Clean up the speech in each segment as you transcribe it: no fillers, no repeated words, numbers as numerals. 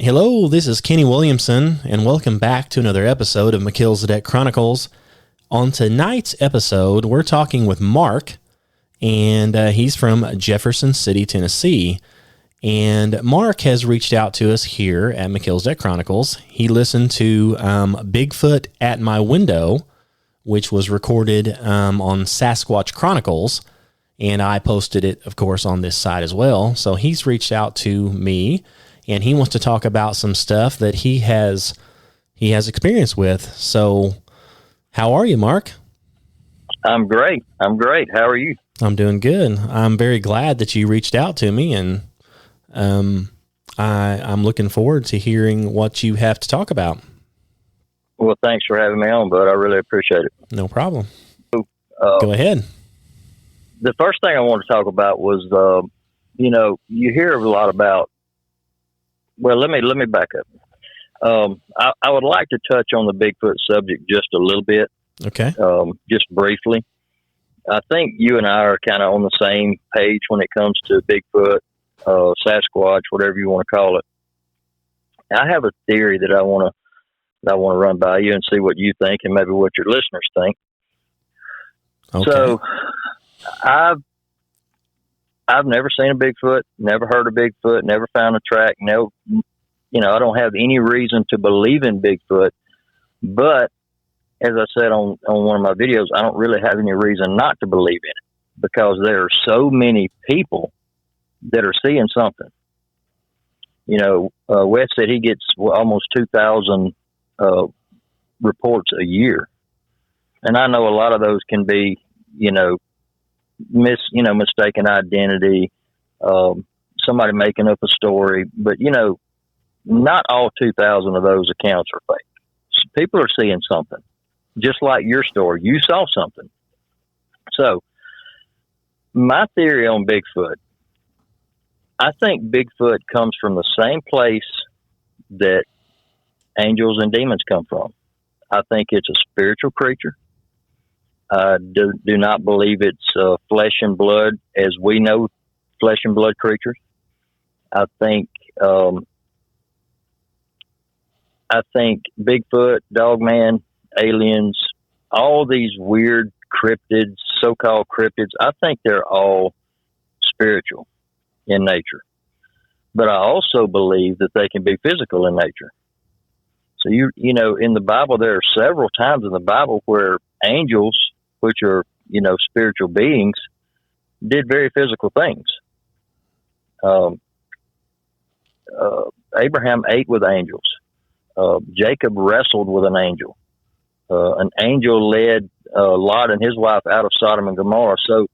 Hello, this is Kenny Williamson, and welcome back to another episode of Melchizedek Chronicles. On tonight's episode, we're talking with Mark, and he's from Jefferson City, Tennessee. And Mark has reached out to us here at Melchizedek Chronicles. He listened to Bigfoot at My Window, which was recorded on Sasquatch Chronicles, and I posted it, of course, on this site as well. So he's reached out to me, and he wants to talk about some stuff that he has experience with. So how are you, Mark? I'm great. How are you? I'm doing good. I'm very glad that you reached out to me, and I'm looking forward to hearing what you have to talk about. Well, thanks for having me on, bud. I really appreciate it. No problem. Go ahead. The first thing I wanted to talk about was, you hear a lot about. Well, let me back up. I would like to touch on the Bigfoot subject just a little bit. Okay. Just briefly. I think you and I are kind of on the same page when it comes to Bigfoot, Sasquatch, whatever you want to call it. I have a theory that I want to run by you and see what you think and maybe what your listeners think. Okay. So, I've never seen a Bigfoot, never heard of Bigfoot, never found a track. No, I don't have any reason to believe in Bigfoot. But as I said on one of my videos, I don't really have any reason not to believe in it because there are so many people that are seeing something. Wes said he gets almost 2,000 reports a year, and I know a lot of those can be, mistaken identity, somebody making up a story, but not all 2,000 of those accounts are fake. So people are seeing something, just like your story. You saw something. So my theory on Bigfoot, I think Bigfoot comes from the same place that angels and demons come from. I think it's a spiritual creature. I do not believe it's flesh and blood as we know flesh and blood creatures. I think Bigfoot, Dogman, aliens, all these weird cryptids, so-called cryptids, I think they're all spiritual in nature. But I also believe that they can be physical in nature. So, in the Bible, there are several times in the Bible where angels, which are, spiritual beings, did very physical things. Abraham ate with angels. Jacob wrestled with an angel. An angel led Lot and his wife out of Sodom and Gomorrah. So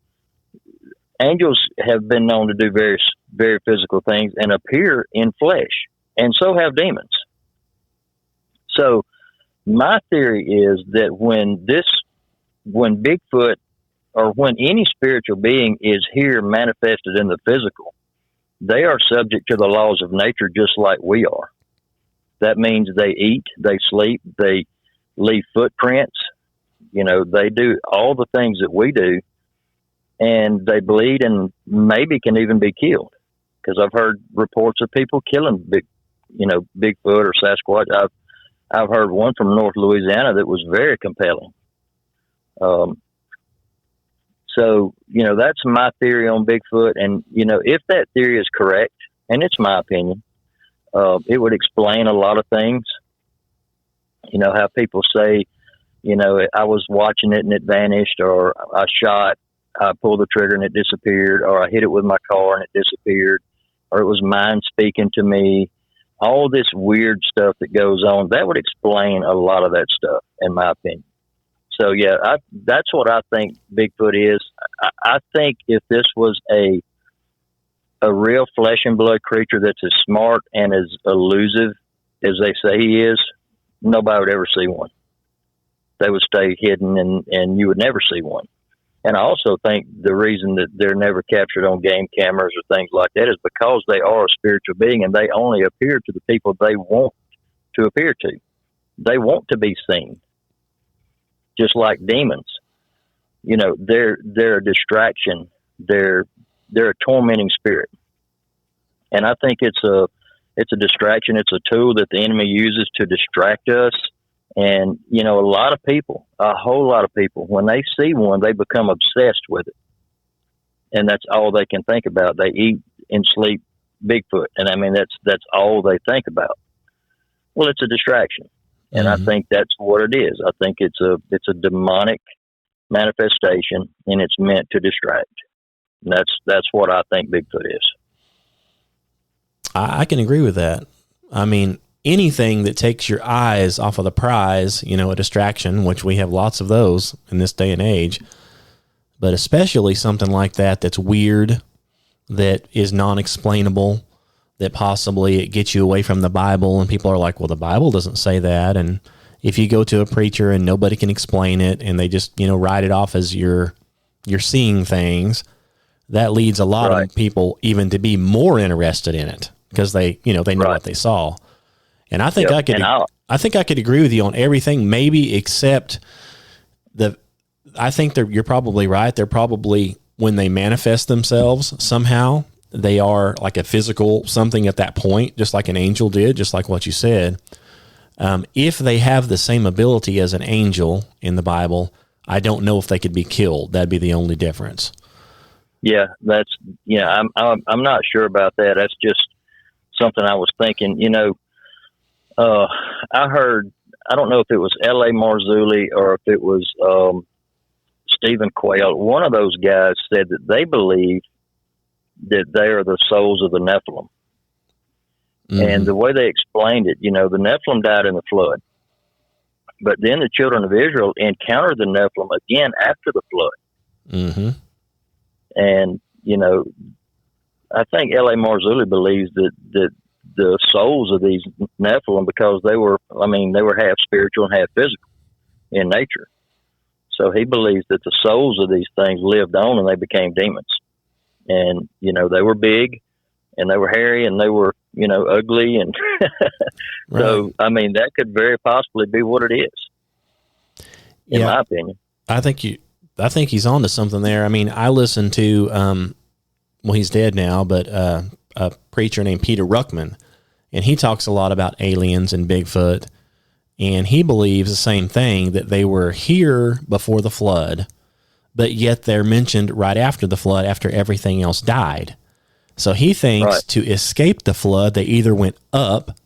angels have been known to do very, very physical things and appear in flesh, and so have demons. So my theory is that when Bigfoot or when any spiritual being is here manifested in the physical, they are subject to the laws of nature just like we are. That means they eat, they sleep, they leave footprints, they do all the things that we do, and they bleed and maybe can even be killed. Because I've heard reports of people killing Bigfoot or Sasquatch. I've heard one from North Louisiana that was very compelling. So, that's my theory on Bigfoot. And, if that theory is correct, and it's my opinion, it would explain a lot of things. How people say, I was watching it and it vanished, or I pulled the trigger and it disappeared, or I hit it with my car and it disappeared, or it was mind speaking to me. All this weird stuff that goes on, that would explain a lot of that stuff, in my opinion. So, that's what I think Bigfoot is. I think if this was a real flesh and blood creature that's as smart and as elusive as they say he is, nobody would ever see one. They would stay hidden and you would never see one. And I also think the reason that they're never captured on game cameras or things like that is because they are a spiritual being and they only appear to the people they want to appear to. They want to be seen. Just like demons. They're a distraction. They're a tormenting spirit. And I think it's It's a distraction. It's a tool that the enemy uses to distract us. And, you know, a whole lot of people, when they see one, they become obsessed with it. And that's all they can think about. They eat and sleep Bigfoot. And I mean, that's all they think about. Well, it's a distraction. And I think that's what it is. I think it's a demonic manifestation, and it's meant to distract. And that's what I think Bigfoot is. I can agree with that. I mean, anything that takes your eyes off of the prize, you know, a distraction, which we have lots of those in this day and age, but especially something like that that's weird, that is non-explainable, that possibly it gets you away from the Bible, and people are like, well, the Bible doesn't say that. And if you go to a preacher and nobody can explain it, and they just, you know, write it off as you're seeing things, that leads a lot of people even to be more interested in it because they know what they saw. And I think I could agree with you on everything, maybe except I think you're probably right. They're probably, when they manifest themselves somehow, they are like a physical something at that point, just like an angel did, just like what you said. If they have the same ability as an angel in the Bible, I don't know if they could be killed. That'd be the only difference. Yeah, I'm not sure about that. That's just something I was thinking. You know, I heard, I don't know if it was L.A. Marzulli or if it was Stephen Quayle. One of those guys said that they believe that they are the souls of the Nephilim. And the way they explained it, you know, the Nephilim died in the flood. But then the children of Israel encountered the Nephilim again after the flood. And, you know, I think L.A. Marzulli believes that the souls of these Nephilim, because they were half spiritual and half physical in nature. So he believes that the souls of these things lived on and they became demons. And, you know, they were big and they were hairy and they were, you know, ugly. And so, I mean, that could very possibly be what it is, in my opinion. I think he's on to something there. I mean, I listened to, well, he's dead now, but a preacher named Peter Ruckman, and he talks a lot about aliens and Bigfoot, and he believes the same thing, that they were here before the flood, but yet they're mentioned right after the flood, after everything else died. So he thinks to escape the flood, they either went up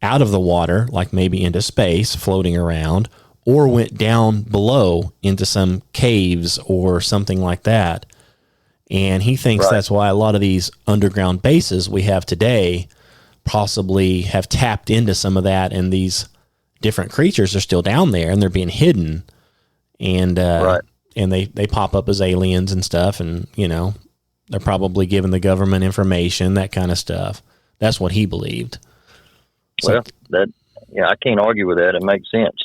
out of the water, like maybe into space, floating around, or went down below into some caves or something like that. And he thinks that's why a lot of these underground bases we have today possibly have tapped into some of that, and these different creatures are still down there and they're being hidden. And and they pop up as aliens and stuff, and, you know, they're probably giving the government information, that kind of stuff. That's what he believed. Well, I can't argue with that. It makes sense.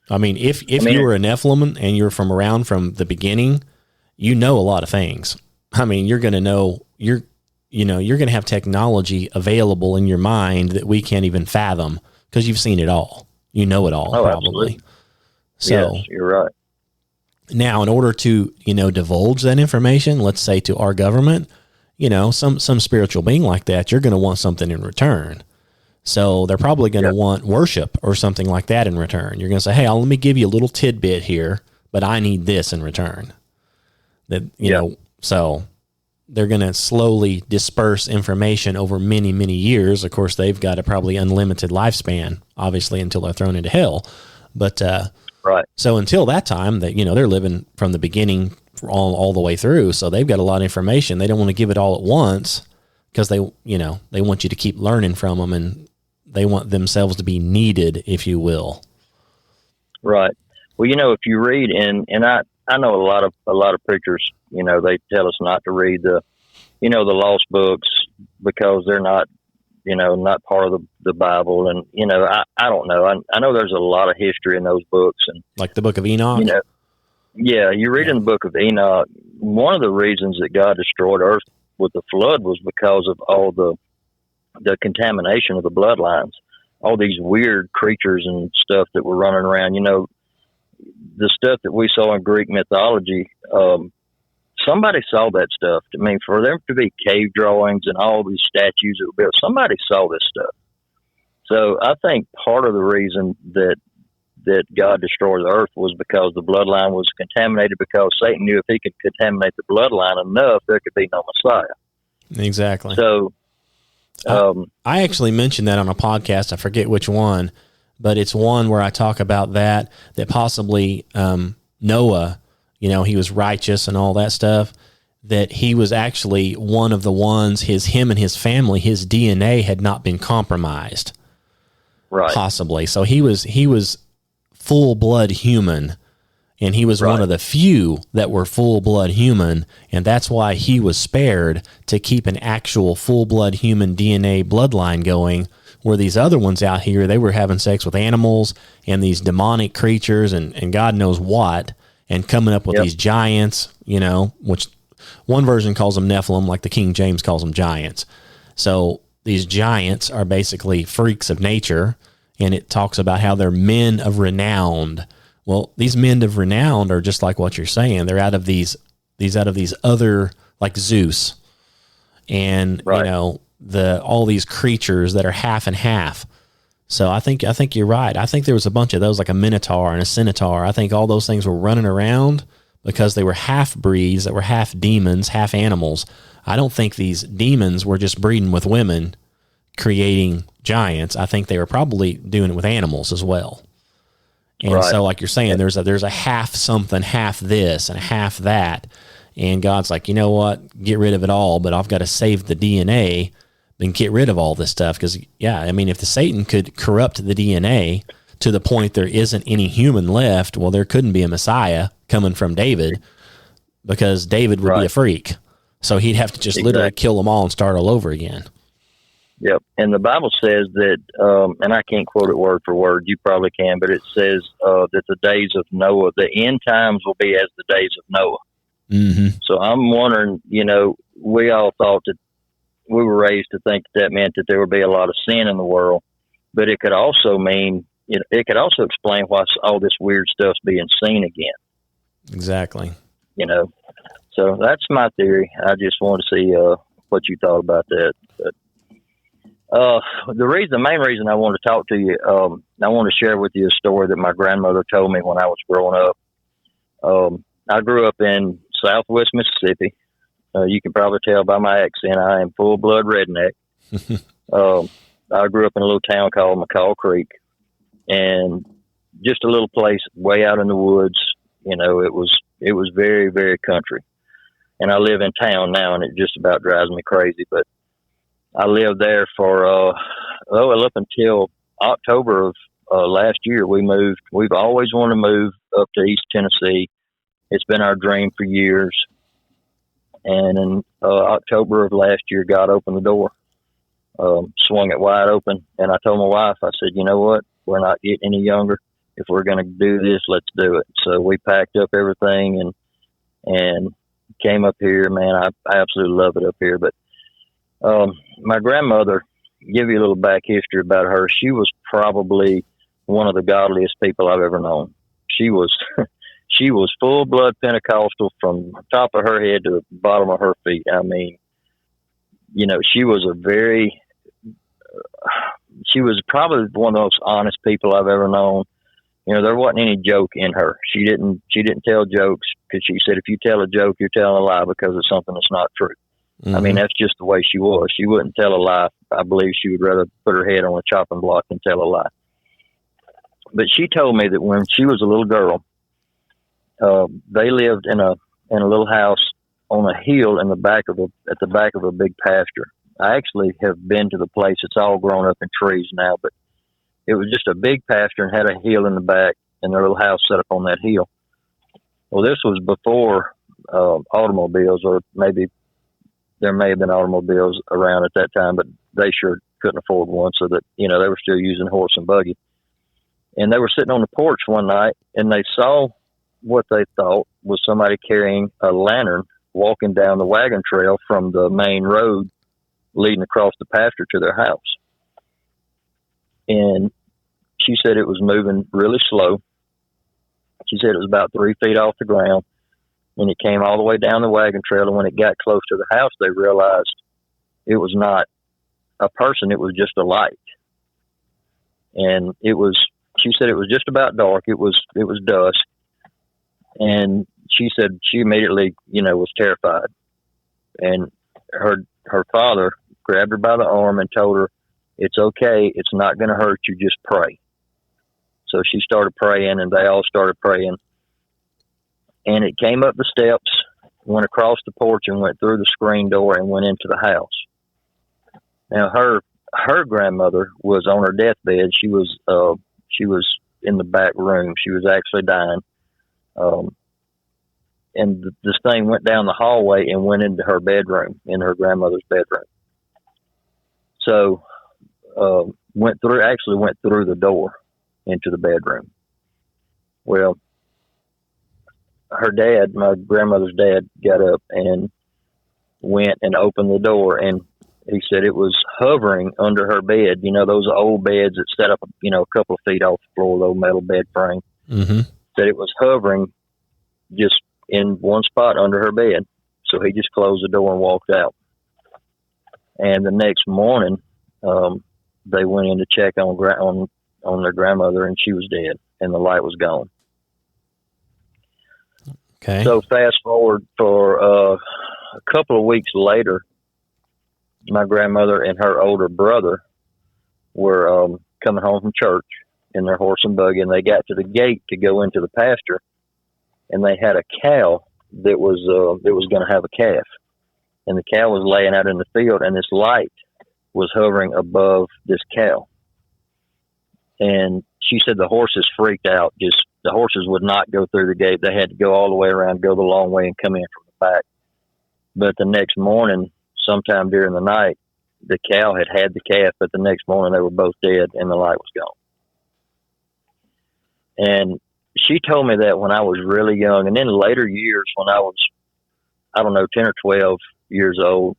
I mean, if you were a Nephilim and you're from around from the beginning, you know a lot of things. I mean, you're going to know, you're going to have technology available in your mind that we can't even fathom because you've seen it all. You know it all, probably. Absolutely. So yes, you're right. Now, in order to, you know, divulge that information, let's say to our government, you know, some spiritual being like that, you're going to want something in return. So they're probably going to want worship or something like that in return. You're going to say, hey, let me give you a little tidbit here, but I need this in return. That, you know, so they're going to slowly disperse information over many, many years. Of course, they've got a probably unlimited lifespan, obviously, until they're thrown into hell. But, so until that time, that, you know, they're living from the beginning all the way through. So they've got a lot of information. They don't want to give it all at once because they want you to keep learning from them, and they want themselves to be needed, if you will. Right. Well, you know, if you read, and I know a lot of preachers, you know, they tell us not to read the lost books because they're not, you know, not part of the Bible. And, you know, I don't know. I know there's a lot of history in those books. And like the book of Enoch? You know, yeah, you read in the book of Enoch, one of the reasons that God destroyed earth with the flood was because of all the contamination of the bloodlines, all these weird creatures and stuff that were running around. You know, the stuff that we saw in Greek mythology, somebody saw that stuff. I mean, for there to be cave drawings and all these statues that were built, somebody saw this stuff. So I think part of the reason that God destroyed the earth was because the bloodline was contaminated, because Satan knew if he could contaminate the bloodline enough, there could be no Messiah. Exactly. So I actually mentioned that on a podcast. I forget which one, but it's one where I talk about that possibly Noah, he was righteous and all that stuff, that he was actually one of the ones, him and his family, his DNA had not been compromised. Right. Possibly. So he was full blood human, and he was one of the few that were full blood human, and that's why he was spared, to keep an actual full blood human DNA bloodline going, where these other ones out here, they were having sex with animals and these demonic creatures and God knows what, and coming up with these giants, which one version calls them Nephilim, like the King James calls them giants. So these giants are basically freaks of nature, and it talks about how they're men of renown. Well, these men of renown are just like what you're saying. They're out of these other, like Zeus, and all these creatures that are half and half. So I think you're right. I think there was a bunch of those, like a minotaur and a centaur. I think all those things were running around because they were half breeds that were half demons, half animals. I don't think these demons were just breeding with women, creating giants. I think they were probably doing it with animals as well. And so, like you're saying, there's a half something, half this, and half that. And God's like, you know what? Get rid of it all, but I've got to save the DNA and get rid of all this stuff. Because, if the Satan could corrupt the DNA to the point there isn't any human left, well, there couldn't be a Messiah coming from David, because David would be a freak. So he'd have to just literally kill them all and start all over again. Yep. And the Bible says that, and I can't quote it word for word, you probably can, but it says that the days of Noah, the end times will be as the days of Noah. Mm-hmm. So I'm wondering, we all thought that we were raised to think that meant that there would be a lot of sin in the world, but it could also mean, it could also explain why all this weird stuff's being seen again. Exactly. So that's my theory. I just wanted to see what you thought about that. But the main reason I wanted to talk to you, I want to share with you a story that my grandmother told me when I was growing up. I grew up in Southwest Mississippi. You can probably tell by my accent, I am full blood redneck. I grew up in a little town called McCall Creek, and just a little place way out in the woods. It was very, very country. And I live in town now, and it just about drives me crazy. But I lived there for, up until October of last year, we moved. We've always wanted to move up to East Tennessee. It's been our dream for years. And in October of last year, God opened the door, swung it wide open. And I told my wife, I said, you know what? We're not getting any younger. If we're going to do this, let's do it. So we packed up everything and came up here. Man, I absolutely love it up here. But my grandmother, give you a little back history about her. She was probably one of the godliest people I've ever known. She was full blood Pentecostal from the top of her head to the bottom of her feet. I mean, she was she was probably one of the most honest people I've ever known. There wasn't any joke in her. She didn't tell jokes, because she said, if you tell a joke, you're telling a lie because it's something that's not true. Mm-hmm. I mean, that's just the way she was. She wouldn't tell a lie. I believe she would rather put her head on a chopping block than tell a lie. But she told me that when she was a little girl, they lived in a little house on a hill at the back of a big pasture. I actually have been to the place. It's all grown up in trees now, but it was just a big pasture and had a hill in the back, and their little house set up on that hill. Well, this was before automobiles, or maybe there may have been automobiles around at that time, but they sure couldn't afford one, so that, they were still using horse and buggy. And they were sitting on the porch one night, and they saw what they thought was somebody carrying a lantern walking down the wagon trail from the main road leading across the pasture to their house. And she said it was moving really slow. She said it was about 3 feet off the ground, and it came all the way down the wagon trail. And when it got close to the house, they realized it was not a person. It was just a light. and she said it was just about dark. It was dusk, and she said she immediately, was terrified. And her father grabbed her by the arm and told her, "It's okay. It's not going to hurt you. Just pray." So she started praying, and they all started praying. And it came up the steps, went across the porch, and went through the screen door and went into the house. Now her grandmother was on her deathbed. She was in the back room. She was actually dying. And this thing went down the hallway and went into her bedroom, in her grandmother's bedroom. So, went through the door into the bedroom. Well, her dad, my grandmother's dad, got up and went and opened the door, and he said it was hovering under her bed. Those old beds that set up, a couple of feet off the floor, the old metal bed frame. Mm-hmm. Said it was hovering just in one spot under her bed. So he just closed the door and walked out. And the next morning, they went in to check on their grandmother, and she was dead, and the light was gone. Okay. So fast forward for a couple of weeks later, my grandmother and her older brother were coming home from church in their horse and buggy, and they got to the gate to go into the pasture, and they had a cow that was going to have a calf, and the cow was laying out in the field, and this light was hovering above this cow. And she said the horses freaked out. Just the horses would not go through the gate. They had to go all the way around, go the long way, and come in from the back. But the next morning, sometime during the night, the cow had the calf, but the next morning they were both dead and the light was gone. And she told me that when I was really young. And in later years, when I was, 10 or 12 years old,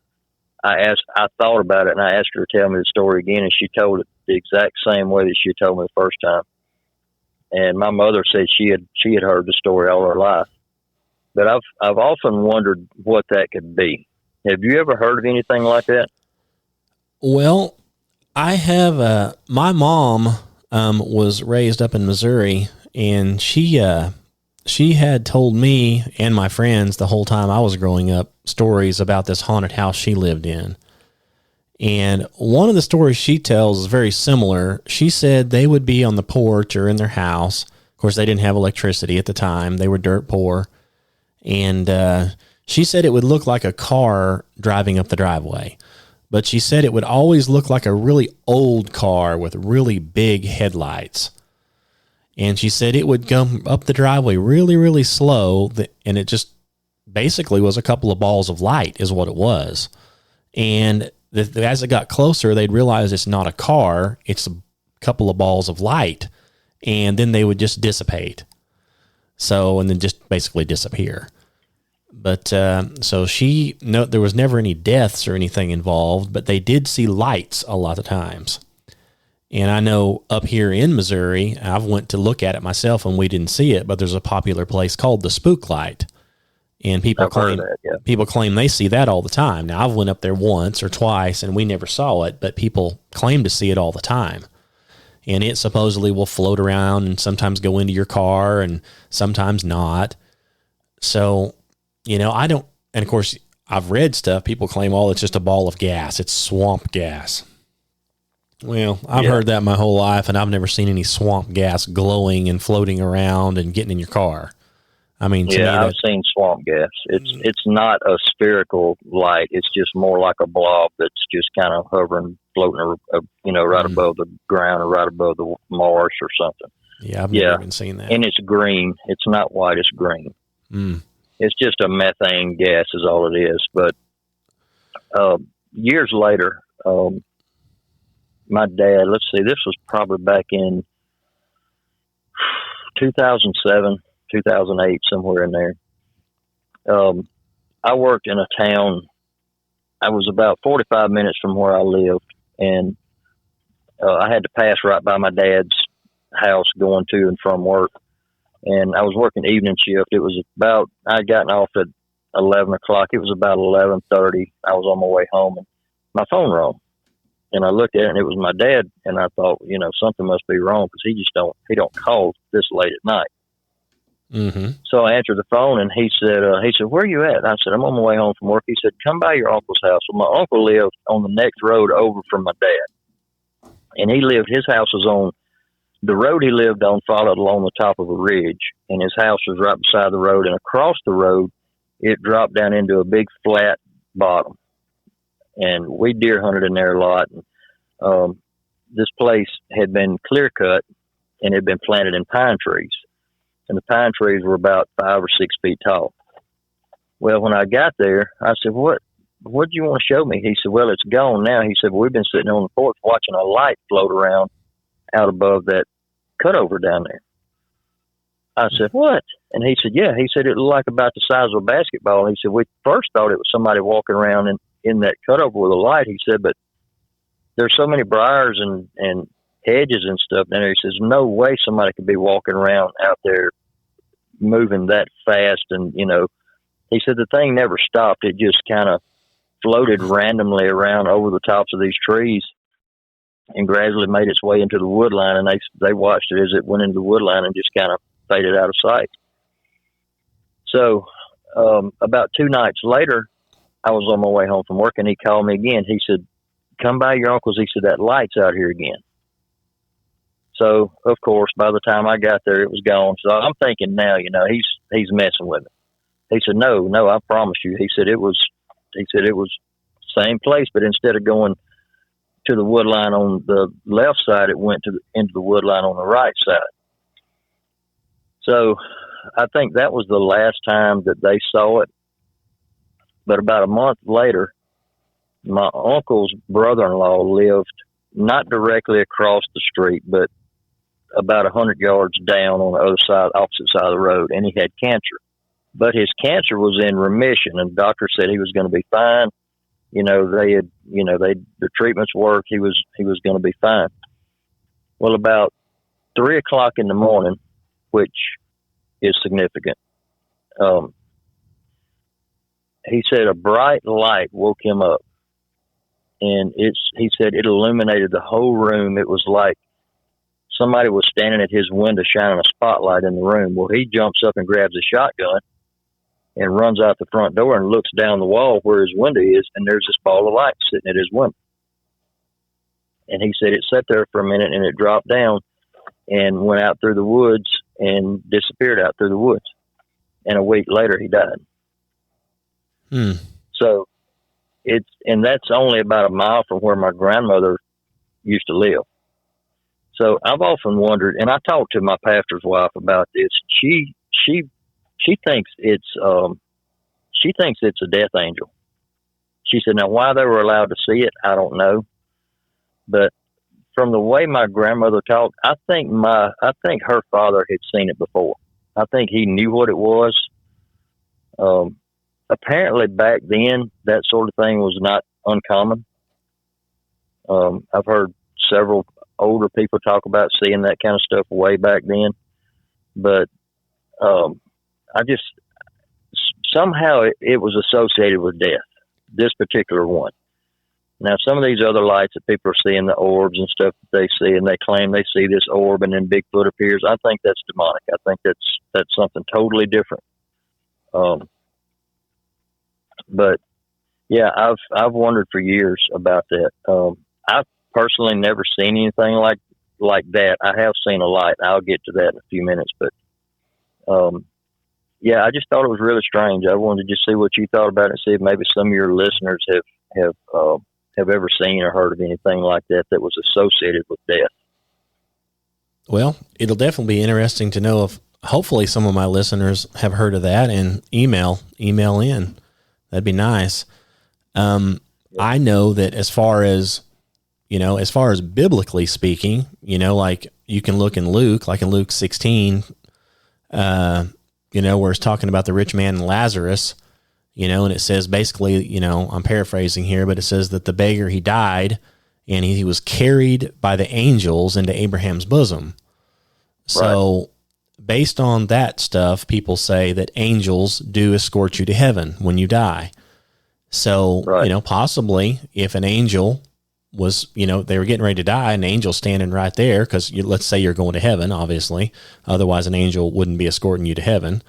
I thought about it, and I asked her to tell me the story again, and she told it the exact same way that she told me the first time. And my mother said she had heard the story all her life. But I've often wondered what that could be. Have you ever heard of anything like that? Well, I have. My mom was raised up in Missouri, and she had told me and my friends the whole time I was growing up stories about this haunted house she lived in. And one of the stories she tells is very similar. She said they would be on the porch or in their house. Of course, they didn't have electricity at the time. They were dirt poor. And she said it would look like a car driving up the driveway. But she said it would always look like a really old car with really big headlights. And she said it would come up the driveway really, really slow, and it just basically was a couple of balls of light is what it was. And as it got closer, they'd realize it's not a car, it's a couple of balls of light, and then they would just dissipate. And then just basically disappear. But there was never any deaths or anything involved, but they did see lights a lot of times. And I know up here in Missouri, I've went to look at it myself and we didn't see it, but there's a popular place called the Spook-Light. And people claim they see that all the time. Now, I've went up there once or twice and we never saw it, but people claim to see it all the time. And it supposedly will float around and sometimes go into your car and sometimes not. So, and of course, I've read stuff. People claim, it's just a ball of gas. It's swamp gas. Well, I've heard that my whole life, and I've never seen any swamp gas glowing and floating around and getting in your car. I mean, I've seen swamp gas. It's not a spherical light. It's just more like a blob that's just kind of hovering, floating, right above the ground or right above the marsh or something. Yeah, I've never even seen that. And it's green. It's not white. It's green. Mm. It's just a methane gas is all it is. But years later, my dad, this was probably back in 2007, 2008, somewhere in there. I worked in a town. I was about 45 minutes from where I lived, and I had to pass right by my dad's house going to and from work. And I was working evening shift. It was I'd gotten off at 11 o'clock. It was about 11:30. I was on my way home, and my phone rang. And I looked at it, and it was my dad. And I thought, something must be wrong because he don't call this late at night. Mm-hmm. So I answered the phone, and he said, "Where are you at?" I said, "I'm on my way home from work." He said, "Come by your uncle's house." Well, my uncle lived on the next road over from my dad, and his house was on the road he lived on, followed along the top of a ridge, and his house was right beside the road. And across the road, it dropped down into a big flat bottom, and we deer hunted in there a lot. And this place had been clear cut and had been planted in pine trees. And the pine trees were about 5 or 6 feet tall. Well, when I got there, I said, what do you want to show me? He said, "Well, it's gone now." He said, "We've been sitting on the porch watching a light float around out above that cutover down there." I said, "What?" And he said, "Yeah." He said, "It looked like about the size of a basketball." And he said, "We first thought it was somebody walking around in that cutover with a light." He said, "But there's so many briars and hedges and stuff down there." He says, "No way somebody could be walking around out there moving that fast." And, he said the thing never stopped. It just kind of floated randomly around over the tops of these trees and gradually made its way into the wood line. And they watched it as it went into the wood line and just kind of faded out of sight. So about 2 nights later, I was on my way home from work, and he called me again. He said, "Come by your uncle's." He said, "That light's out here again." So, of course, by the time I got there, it was gone. So I'm thinking now, he's messing with me. He said, no, I promise you. He said it was same place, but instead of going to the wood line on the left side, it went into the wood line on the right side. So I think that was the last time that they saw it. But about a month later, my uncle's brother-in-law lived not directly across the street, but about 100 yards down on the other side, opposite side of the road, and he had cancer. But his cancer was in remission, and the doctor said he was going to be fine. The treatments worked. He was going to be fine. Well, about 3:00 in the morning, which is significant, he said a bright light woke him up, and he said it illuminated the whole room. It was like somebody was standing at his window shining a spotlight in the room. Well, he jumps up and grabs a shotgun and runs out the front door and looks down the wall where his window is, and there's this ball of light sitting at his window. And he said it sat there for a minute, and it dropped down and went out through the woods and disappeared out through the woods. And a week later, he died. So and that's only about a mile from where my grandmother used to live. So I've often wondered, and I talked to my pastor's wife about this. She thinks it's a death angel. She said, now why they were allowed to see it, I don't know. But from the way my grandmother talked, I think her father had seen it before. I think he knew what it was. Apparently back then, that sort of thing was not uncommon. I've heard several older people talk about seeing that kind of stuff way back then. But somehow it was associated with death, this particular one. Now, some of these other lights that people are seeing, the orbs and stuff that they see, and they claim they see this orb and then Bigfoot appears, I think that's demonic. I think that's something totally different. But yeah, I've wondered for years about that. I've personally never seen anything like that. I have seen a light. I'll get to that in a few minutes, but yeah, I just thought it was really strange. I wanted to just see what you thought about it and see if maybe some of your listeners have ever seen or heard of anything like that was associated with death. Well, it'll definitely be interesting to know if hopefully some of my listeners have heard of that and email in. That'd be nice. I know that as far as biblically speaking, like you can look in Luke, like in Luke 16, where it's talking about the rich man and Lazarus, and it says basically, I'm paraphrasing here, but it says that the beggar, he died and he was carried by the angels into Abraham's bosom. So based on that stuff, people say that angels do escort you to heaven when you die. So, possibly if an angel was, they were getting ready to die, an angel standing right there, because let's say you're going to heaven, obviously. Otherwise, an angel wouldn't be escorting you to heaven.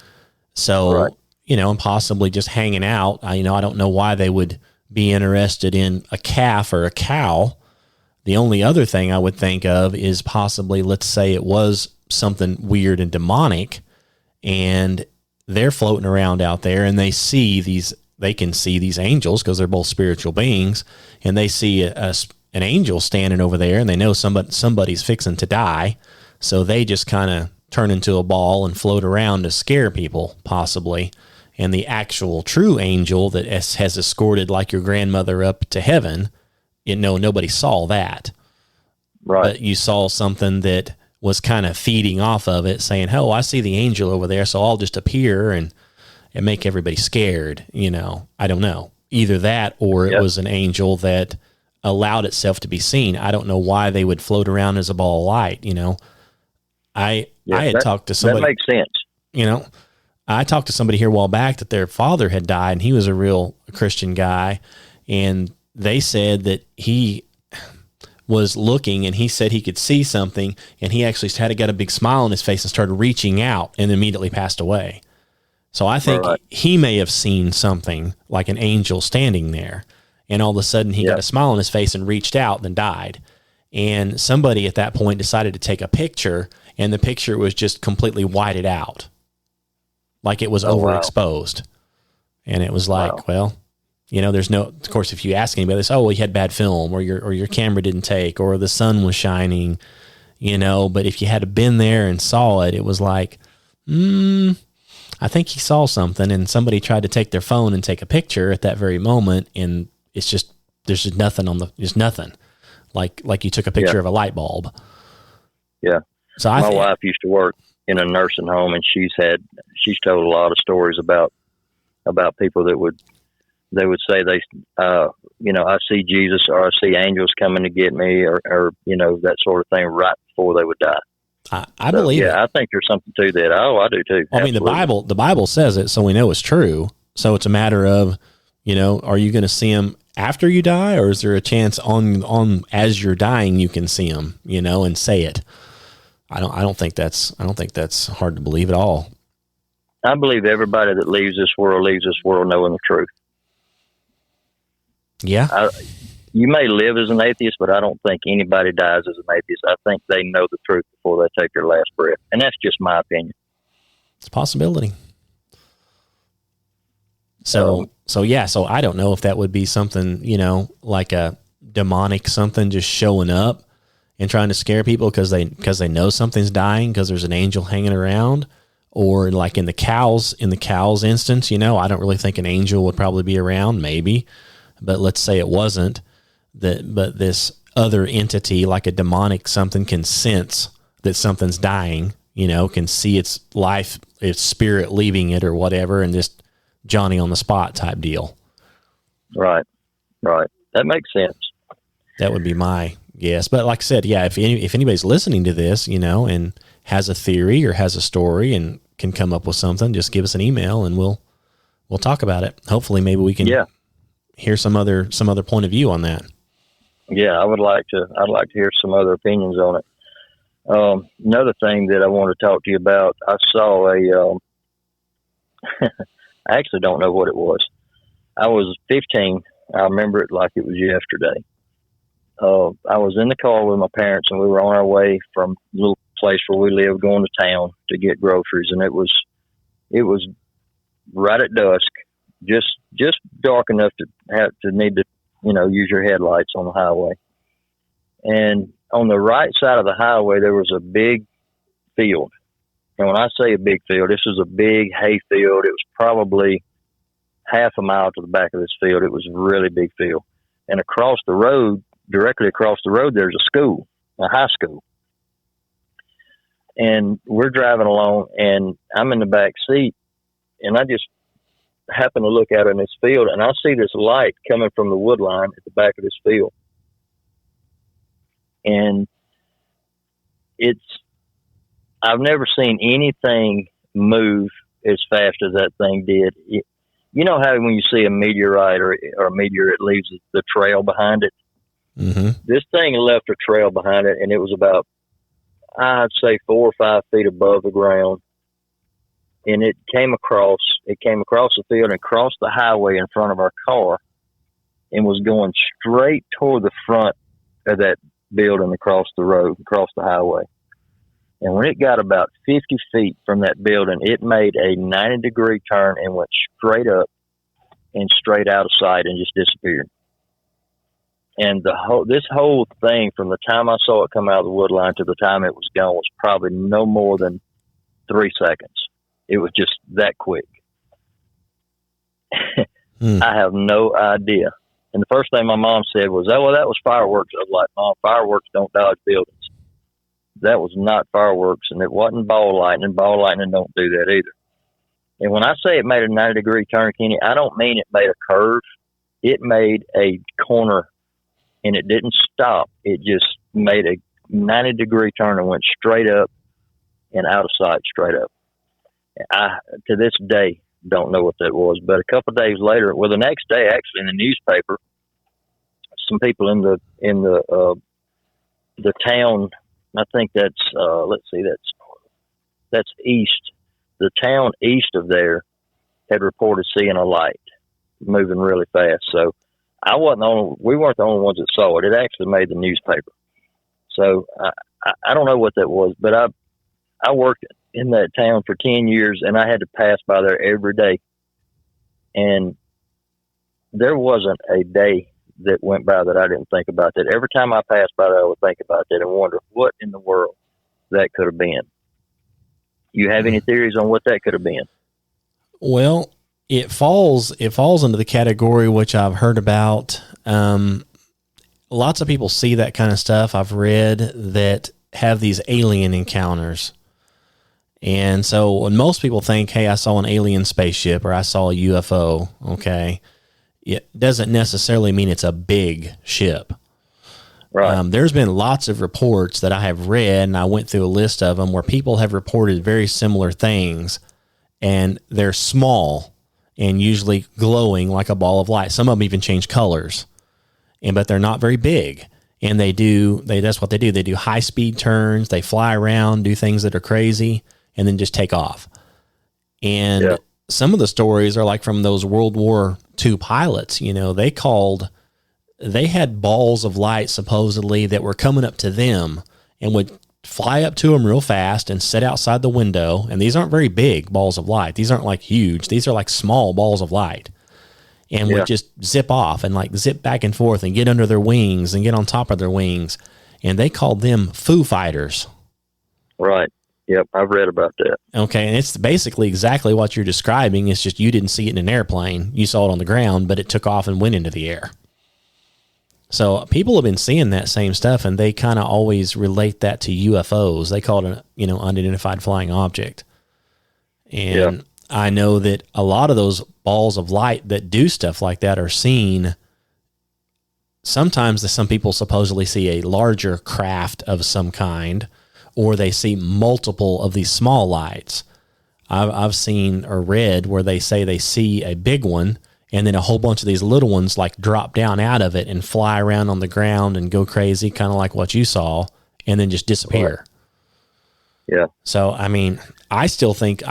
So, Right. And possibly just hanging out. I don't know why they would be interested in a calf or a cow. The only other thing I would think of is possibly, let's say it was something weird and demonic, and they're floating around out there, and they can see these angels because they're both spiritual beings, and they see an angel standing over there, and they know somebody's fixing to die, so they just kind of turn into a ball and float around to scare people, possibly. And the actual true angel that has escorted like your grandmother up to heaven, nobody saw that. Right. But you saw something that was kind of feeding off of it, saying, "Oh, I see the angel over there, so I'll just appear and make everybody scared." I don't know. Either that, or it was an angel that allowed itself to be seen. I don't know why they would float around as a ball of light. I had talked to somebody. That makes sense. I talked to somebody here a while back that their father had died, and he was a real Christian guy, and they said that he was looking, and he said he could see something, and he actually got a big smile on his face and started reaching out and immediately passed away. So I think he may have seen something like an angel standing there, and all of a sudden he got a smile on his face and reached out and then died. And somebody at that point decided to take a picture, and the picture was just completely whited out, like it was overexposed. And it was like, well, there's no, of course, if you ask anybody, they say, "Oh, well, you had bad film, or your camera didn't take, or the sun was shining," but if you had been there and saw it, it was like, I think he saw something, and somebody tried to take their phone and take a picture at that very moment, and it's just, there's just nothing there's nothing. Like you took a picture of a light bulb. Yeah. So my wife used to work in a nursing home, and she's told a lot of stories about people that would say I see Jesus, or I see angels coming to get me, or that sort of thing right before they would die. I believe it. I think there's something to that. Oh, I do too. I mean, the Bible says it, so we know it's true. So it's a matter of, are you going to see him after you die, or is there a chance on as you're dying you can see him, and say it? I don't think that's hard to believe at all. I believe everybody that leaves this world knowing the truth. Yeah. You may live as an atheist, but I don't think anybody dies as an atheist. I think they know the truth before they take their last breath. And that's just my opinion. It's a possibility. So I don't know if that would be something, like a demonic something just showing up and trying to scare people because they know something's dying because there's an angel hanging around, or like in the cow's instance, I don't really think an angel would probably be around, maybe, but let's say it wasn't but this other entity, like a demonic something, can sense that something's dying, can see its life, its spirit leaving it or whatever, and just Johnny on the spot type deal. Right. That makes sense. That would be my guess. But like I said, yeah, if anybody's listening to this, and has a theory or has a story and can come up with something, just give us an email and we'll talk about it. Hopefully maybe we can hear some other point of view on that. Yeah, I'd like to hear some other opinions on it. Another thing that I want to talk to you about, I saw I actually don't know what it was. I was 15. I remember it like it was yesterday. I was in the car with my parents, and we were on our way from the little place where we live, going to town to get groceries, and it was right at dusk, just dark enough to have to need to use your headlights on the highway. And on the right side of the highway, there was a big field. And when I say a big field, this was a big hay field. It was probably half a mile to the back of this field. It was a really big field. And across the road, directly across the road, there's a school, a high school. And we're driving along, and I'm in the back seat, and I just happen to look out in this field, and I see this light coming from the wood line at the back of this field. And I've never seen anything move as fast as that thing did. You know how when you see a meteorite or a meteor, it leaves the trail behind it? This thing left a trail behind it, and it was about, I'd say, 4 or 5 feet above the ground. And it came across the field and crossed the highway in front of our car and was going straight toward the front of that building across the road, across the highway. And when it got about 50 feet from that building, it made a 90-degree turn and went straight up and straight out of sight and just disappeared. And this whole thing, from the time I saw it come out of the wood line to the time it was gone, was probably no more than 3 seconds. It was just that quick. I have no idea. And the first thing my mom said was, "Oh, well, that was fireworks." I was like, "Mom, fireworks don't dodge buildings." That was not fireworks, and it wasn't ball lightning. Ball lightning don't do that either. And when I say it made a 90-degree turn, Kenny, I don't mean it made a curve. It made a corner, and it didn't stop. It just made a 90-degree turn and went straight up and out of sight, straight up. I, to this day, don't know what that was. But a couple of days later, well, the next day, actually, in the newspaper, some people in the town, I think that's that's east. The town east of there had reported seeing a light moving really fast. So we weren't the only ones that saw it. It actually made the newspaper. So I don't know what that was, but I worked in that town for 10 years, and I had to pass by there every day. And there wasn't a day that went by that I didn't think about that. Every time I passed by there, I would think about that and wonder what in the world that could have been. You have any theories on what that could have been? Well, it falls into the category which I've heard about. Lots of people see that kind of stuff. I've read that have these alien encounters. And so when most people think, hey, I saw an alien spaceship or I saw a UFO, okay, it doesn't necessarily mean it's a big ship. Right. There's been lots of reports that I have read, and I went through a list of them where people have reported very similar things, and they're small and usually glowing like a ball of light. Some of them even change colors, but they're not very big. And that's what they do. They do high speed turns. They fly around, do things that are crazy, and then just take off. And some of the stories are like from those World War II pilots. They had balls of light supposedly that were coming up to them and would fly up to them real fast and sit outside the window. And these aren't very big balls of light. These aren't like huge. These are like small balls of light, and would just zip off and like zip back and forth and get under their wings and get on top of their wings. And they called them Foo Fighters. Right. Yep, I've read about that. Okay, and it's basically exactly what you're describing. It's just you didn't see it in an airplane. You saw it on the ground, but it took off and went into the air. So people have been seeing that same stuff, and they kind of always relate that to UFOs. They call it an unidentified flying object. And I know that a lot of those balls of light that do stuff like that are seen. Sometimes some people supposedly see a larger craft of some kind, or they see multiple of these small lights. I've seen or read where they say they see a big one, and then a whole bunch of these little ones like drop down out of it and fly around on the ground and go crazy, kind of like what you saw, and then just disappear. Yeah. So, I mean, I still think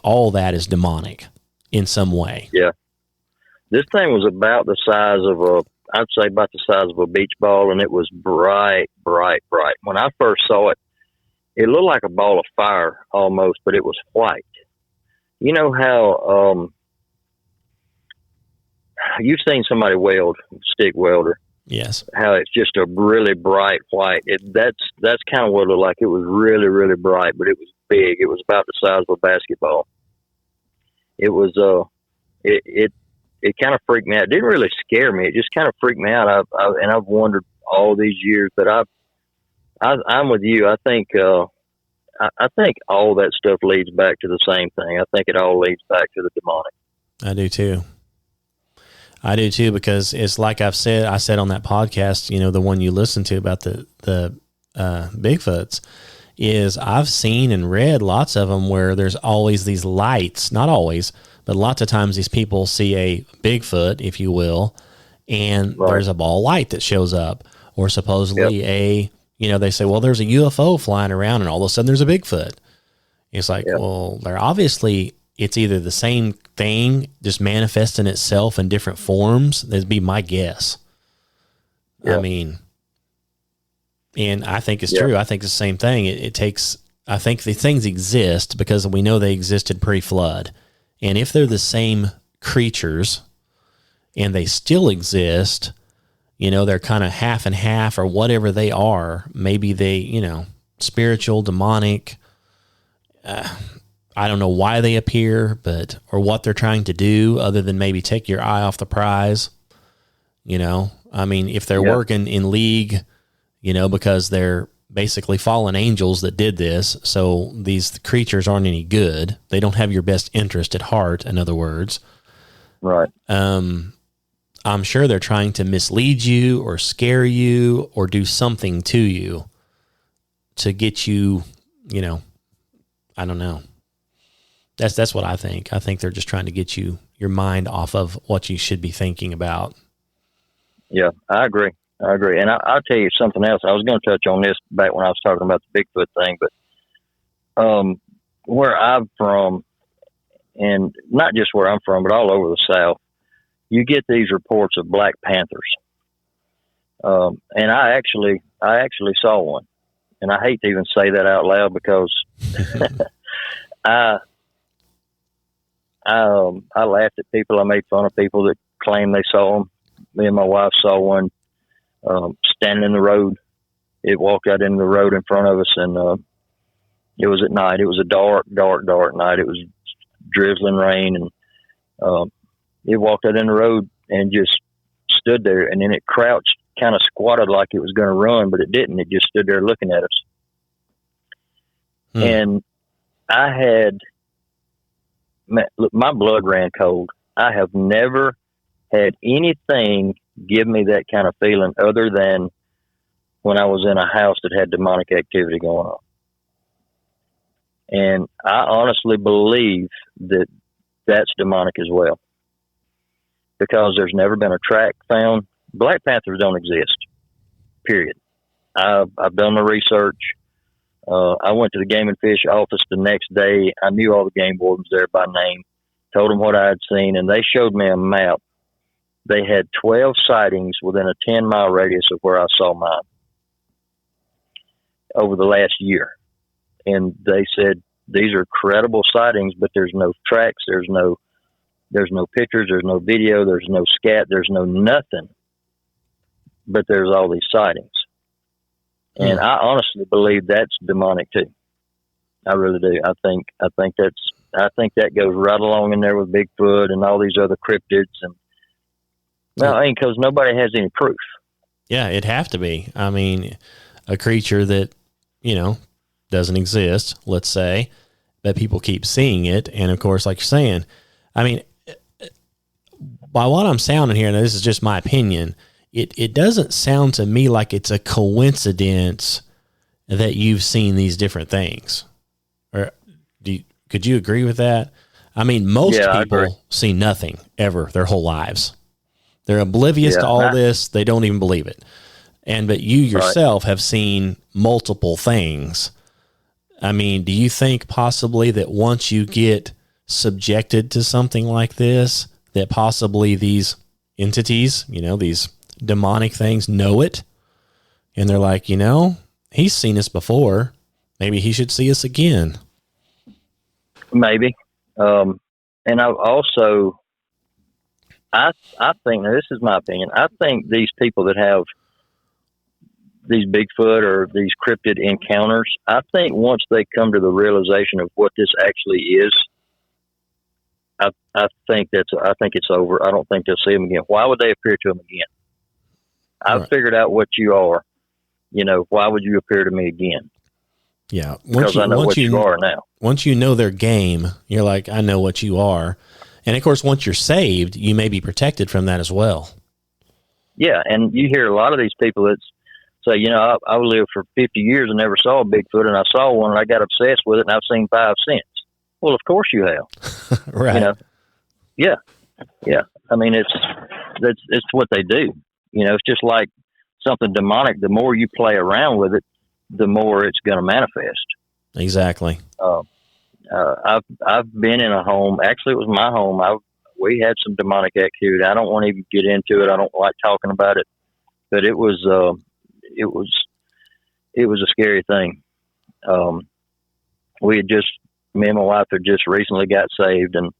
all that is demonic in some way. Yeah. This thing was about the size of I'd say about the size of a beach ball, and it was bright, bright, bright. When I first saw it, it looked like a ball of fire almost, but it was white. You know how you've seen somebody weld, stick welder. Yes. How it's just a really bright white. That's kind of what it looked like. It was really, really bright, but it was big. It was about the size of a basketball. It was it kind of freaked me out. It didn't really scare me. It just kind of freaked me out. I've wondered all these years, but I'm with you. I think all that stuff leads back to the same thing. I think it all leads back to the demonic. I do too, because it's like I said on that podcast, the one you listened to about the Bigfoots, is I've seen and read lots of them where there's always these lights, not always, but lots of times these people see a Bigfoot, if you will, and Right. there's a ball of light that shows up, or supposedly they say, well, there's a UFO flying around and all of a sudden there's a Bigfoot. It's like, well, it's either the same thing just manifesting itself in different forms. That'd be my guess. I mean, and I think it's true. I think it's the same thing. I think the things exist because we know they existed pre-flood. And if they're the same creatures and they still exist, they're kind of half and half or whatever they are. Maybe they, spiritual, demonic. I don't know why they appear, or what they're trying to do other than maybe take your eye off the prize. I mean, if they're working in league, because they're basically fallen angels that did this. So these creatures aren't any good. They don't have your best interest at heart. In other words, right. I'm sure they're trying to mislead you or scare you or do something to you to get you, I don't know. That's what I think. I think they're just trying to get your mind off of what you should be thinking about. Yeah, I agree. And I'll tell you something else. I was going to touch on this back when I was talking about the Bigfoot thing, but where I'm from, and not just where I'm from, but all over the South, you get these reports of Black Panthers. And I actually saw one, and I hate to even say that out loud because I laughed at people. I made fun of people that claim they saw them. Me and my wife saw one standing in the road. It walked out into the road in front of us, and it was at night. It was a dark night. It was drizzling rain, and it walked out in the road and just stood there, and then it crouched, kind of squatted like it was going to run, but it didn't. It just stood there looking at us. And I had, look, my blood ran cold. I have never had anything give me that kind of feeling other than when I was in a house that had demonic activity going on. And I honestly believe that that's demonic as well, because there's never been a track found. Black Panthers don't exist, period. I've done the research. I went to the Game and Fish office the next day. I knew all the game wardens there by name, told them what I had seen, and they showed me a map. They had 12 sightings within a 10-mile radius of where I saw mine over the last year. And they said, these are credible sightings, but there's no tracks, there's no pictures, there's no video, there's no scat, there's no nothing. But there's all these sightings. And I honestly believe that's demonic too. I really do. I think that goes right along in there with Bigfoot and all these other cryptids, and because nobody has any proof. Yeah, it'd have to be. I mean, a creature that, doesn't exist, let's say, that people keep seeing it. And of course, like you're saying, I mean, by what I'm sounding here, and this is just my opinion, it doesn't sound to me like it's a coincidence that you've seen these different things. Or could you agree with that? I mean, most people see nothing ever their whole lives. They're oblivious to all this. They don't even believe it. But you yourself have seen multiple things. I mean, do you think possibly that once you get subjected to something like this, that possibly these entities, these demonic things know it? And they're like, he's seen us before. Maybe he should see us again. Maybe. And I've also, I think, now this is my opinion, I think these people that have these Bigfoot or these cryptid encounters, I think once they come to the realization of what this actually is, I think it's over. I don't think they'll see them again. Why would they appear to them again? I've figured out what you are. Why would you appear to me again? Yeah. Because I know what you are now. Once you know their game, you're like, I know what you are. And of course, once you're saved, you may be protected from that as well. Yeah. And you hear a lot of these people that say, I lived for 50 years and never saw a Bigfoot, and I saw one and I got obsessed with it and I've seen 5 since. Well, of course you have. Right. Yeah. I mean, it's what they do. You know, it's just like something demonic. The more you play around with it, the more it's going to manifest. Exactly. I've been in a home. Actually, it was my home. We had some demonic activity. I don't want to even get into it. I don't like talking about it, but it was a scary thing. Me and my wife had just recently got saved, and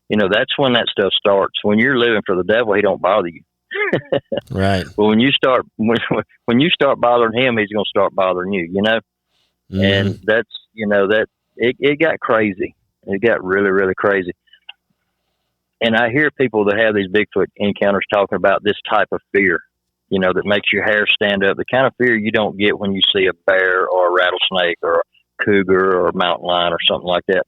that's when that stuff starts. When you're living for the devil, he don't bother you. Right. But when you start bothering him, he's going to start bothering you. Mm-hmm. And that's that it got crazy. It got really, really crazy. And I hear people that have these Bigfoot encounters talking about this type of fear, that makes your hair stand up. The kind of fear you don't get when you see a bear or a rattlesnake or a cougar or a mountain lion or something like that.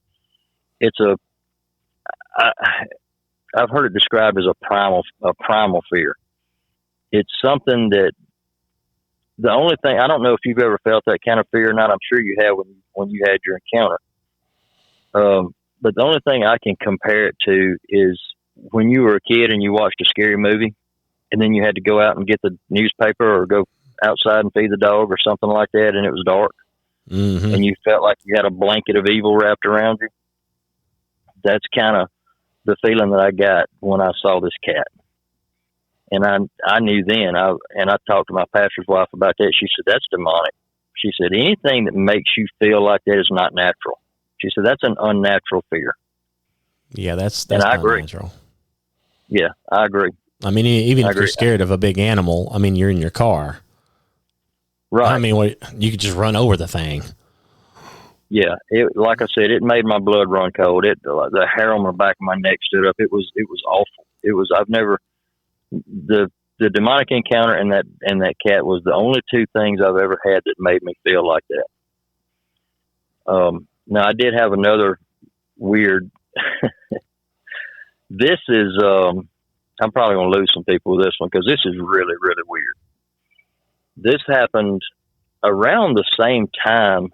I've heard it described as a primal fear. It's something that the only thing, I don't know if you've ever felt that kind of fear or not. I'm sure you have when you had your encounter. But the only thing I can compare it to is when you were a kid and you watched a scary movie and then you had to go out and get the newspaper or go outside and feed the dog or something like that, and it was dark. Mm-hmm. And you felt like you had a blanket of evil wrapped around you. That's kind of the feeling that I got when I saw this cat. And I knew then, I talked to my pastor's wife about that. She said, that's demonic. She said, anything that makes you feel like that is not natural. She said, that's an unnatural fear. Yeah, that's not agree. Natural. Yeah, I agree. I mean, even if you're scared of a big animal, I mean, you're in your car. Right. I mean, you could just run over the thing. Yeah, like I said, it made my blood run cold. The hair on the back of my neck stood up. It was awful. The demonic encounter and that cat was the only two things I've ever had that made me feel like that. Now I did have another weird. This is I'm probably going to lose some people with this one because this is really, really weird. This happened around the same time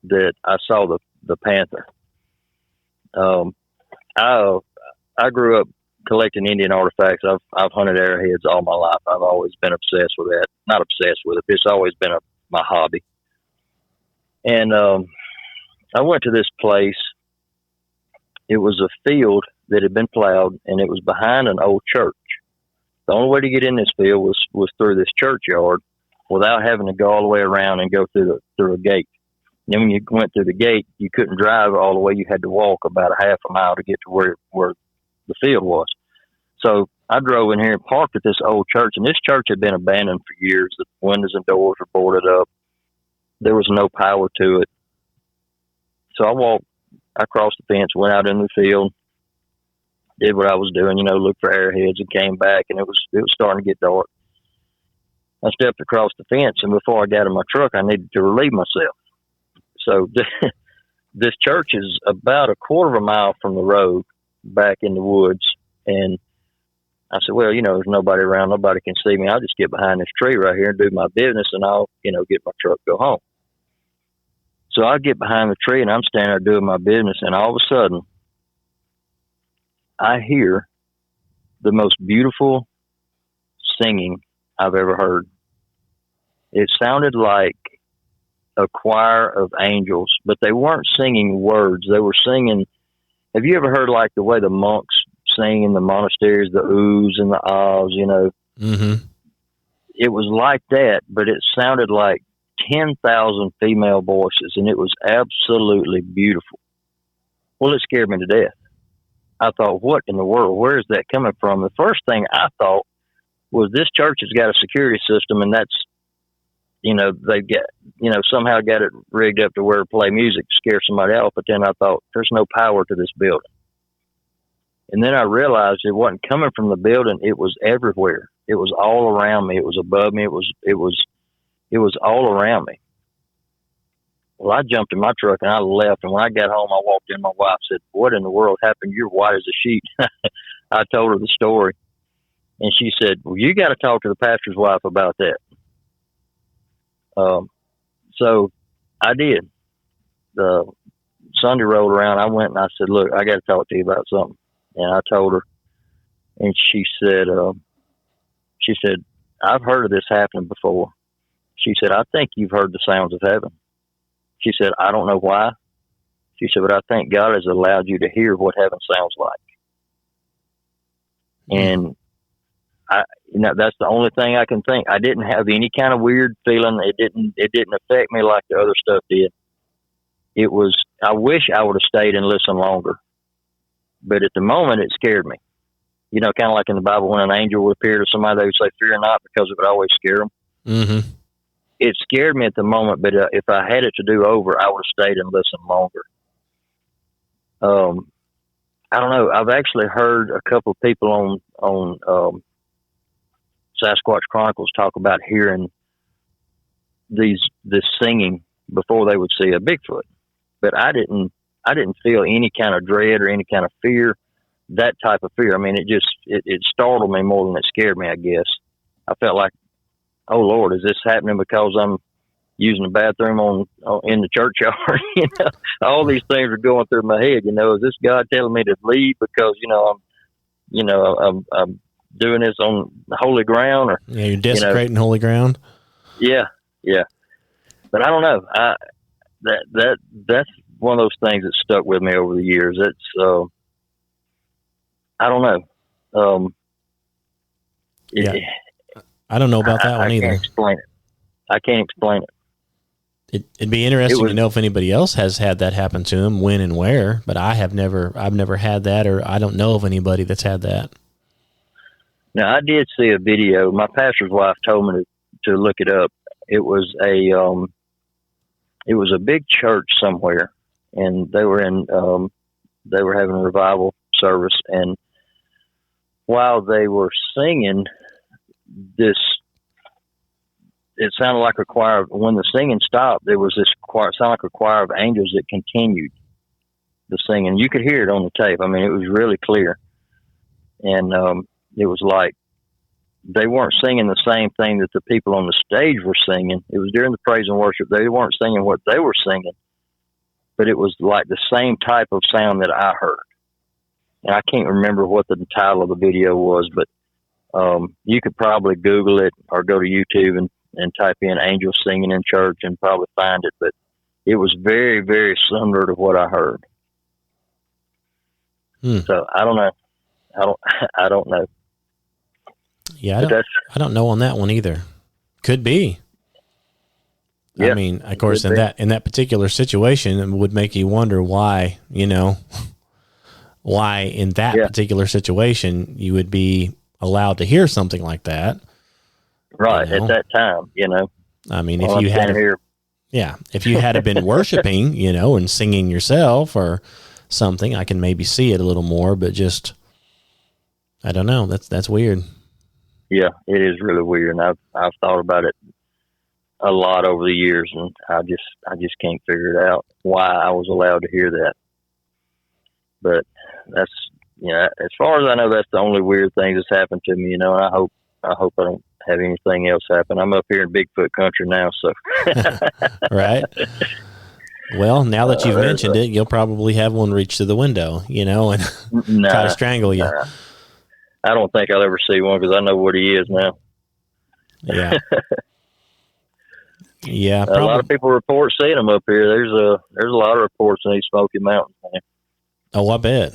that I saw the panther. I grew up collecting Indian artifacts. I've hunted arrowheads all my life. I've always been obsessed with that. Not obsessed with it. It's always been my hobby. And I went to this place. It was a field that had been plowed, and it was behind an old church. The only way to get in this field was through this churchyard without having to go all the way around and go through a gate. And then when you went through the gate, you couldn't drive all the way. You had to walk about a half a mile to get to where the field was. So I drove in here and parked at this old church, and this church had been abandoned for years. The windows and doors were boarded up. There was no power to it. So I crossed the fence, went out in the field, did what I was doing, looked for arrowheads, and came back, and it was starting to get dark. I stepped across the fence, and before I got in my truck, I needed to relieve myself. So this church is about a quarter of a mile from the road back in the woods. And I said, well, there's nobody around. Nobody can see me. I'll just get behind this tree right here and do my business, and I'll, get my truck, go home. So I get behind the tree, and I'm standing there doing my business, and all of a sudden, I hear the most beautiful singing I've ever heard. It sounded like a choir of angels, but they weren't singing words. They were singing. Have you ever heard like the way the monks sing in the monasteries, the oohs and the ahs, Mm-hmm. It was like that, but it sounded like 10,000 female voices, and it was absolutely beautiful. Well, it scared me to death. I thought, what in the world? Where is that coming from? The first thing I thought was this church has got a security system, and that's, they get, somehow got it rigged up to where to play music to scare somebody else. But then I thought, there's no power to this building. And then I realized it wasn't coming from the building. It was everywhere. It was all around me. It was above me. It was all around me. Well, I jumped in my truck and I left. And when I got home, I walked in. My wife said, what in the world happened? You're white as a sheet. I told her the story. And she said, well, you got to talk to the pastor's wife about that. So I did. The Sunday rolled around. I went and I said, look, I got to talk to you about something. And I told her, and she said, She said, I've heard of this happening before. She said, I think you've heard the sounds of heaven. She said, I don't know why. She said, but I think God has allowed you to hear what heaven sounds like. And that's the only thing I can think. I didn't have any kind of weird feeling. It didn't affect me like the other stuff did. It was, I wish I would have stayed and listened longer. But at the moment, it scared me. You know, kind of like in the Bible, when an angel would appear to somebody, they would say, fear not, because it would always scare them. Mm-hmm. It scared me at the moment, but if I had it to do over, I would have stayed and listened longer. I don't know. I've actually heard a couple of people on Sasquatch Chronicles talk about hearing this singing before they would see a Bigfoot, but I didn't feel any kind of dread or any kind of fear, that type of fear. I mean, it startled me more than it scared me, I guess. I felt like, oh Lord, is this happening because I'm using the bathroom in the churchyard? You know, all these things are going through my head. You know, is this God telling me to leave because I'm doing this on holy ground? Or you're desecrating holy ground. Yeah. But I don't know. That's one of those things that stuck with me over the years. It's I don't know. I don't know about that one either. I can't explain it. It'd be interesting to know if anybody else has had that happen to them, when and where, but I've never had that, or I don't know of anybody that's had that. Now, I did see a video. My pastor's wife told me to look it up. It was a big church somewhere, and they were having a revival service, and while they were singing this, it sounded like a choir. When the singing stopped, there was this choir, sounded like a choir of angels that continued the singing. You could hear it on the tape. I mean, it was really clear. And it was like they weren't singing the same thing that the people on the stage were singing. It was during the praise and worship. They weren't singing what they were singing, but it was like the same type of sound that I heard. And I can't remember what the title of the video was, but you could probably Google it or go to YouTube and type in angels singing in church and probably find it. But it was very, very similar to what I heard. So I don't know. I don't know. Yeah, I don't know on that one either. Could be. Yeah, I mean, of course, in that particular situation, it would make you wonder why, why in that particular situation you would be allowed to hear something like that. Right, at that time, I mean, if you had been worshiping, and singing yourself or something, I can maybe see it a little more, but just, I don't know. That's weird. Yeah, it is really weird. And I've thought about it a lot over the years, and I just can't figure it out why I was allowed to hear that. But that's, as far as I know, that's the only weird thing that's happened to me, and I hope I don't have anything else happen. I'm up here in Bigfoot country now, so. Right. Well, now that you've mentioned it, you'll probably have one reach to the window, and try to strangle you. I don't think I'll ever see one because I know what he is now. Yeah. Yeah. A lot of people report seeing them up here. There's a lot of reports in these Smoky Mountains, man. Oh, I bet.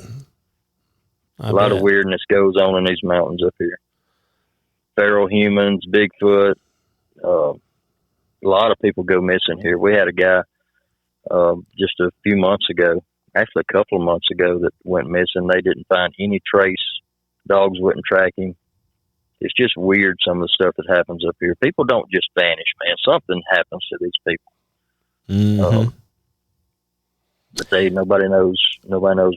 A lot of weirdness goes on in these mountains up here. Feral humans, Bigfoot. A lot of people go missing here. We had a guy just a few months ago, actually a couple of months ago, that went missing. They didn't find any trace. Dogs wouldn't track him. It's just weird, some of the stuff that happens up here. People don't just vanish, man. Something happens to these people. Mm-hmm. But nobody knows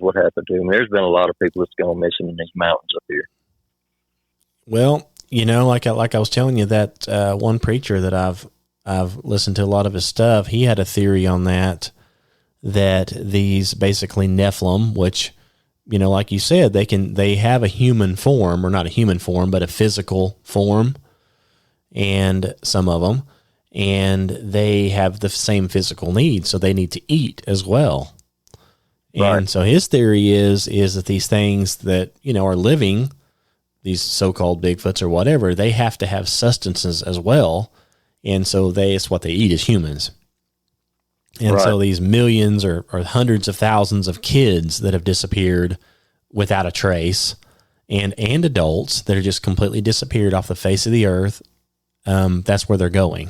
what happened to them. There's been a lot of people that's gone missing in these mountains up here. Well, like I was telling you, that one preacher that I've listened to a lot of his stuff, he had a theory on that these basically Nephilim, which, like you said, they have a human form, or not a human form, but a physical form, and some of them, and they have the same physical needs, so they need to eat as well. Right. And so his theory is that these things that, are living, these so-called Bigfoots or whatever, they have to have sustenance as well. And so it's what they eat as humans. And so these millions or hundreds of thousands of kids that have disappeared without a trace, and adults that are just completely disappeared off the face of the earth, that's where they're going.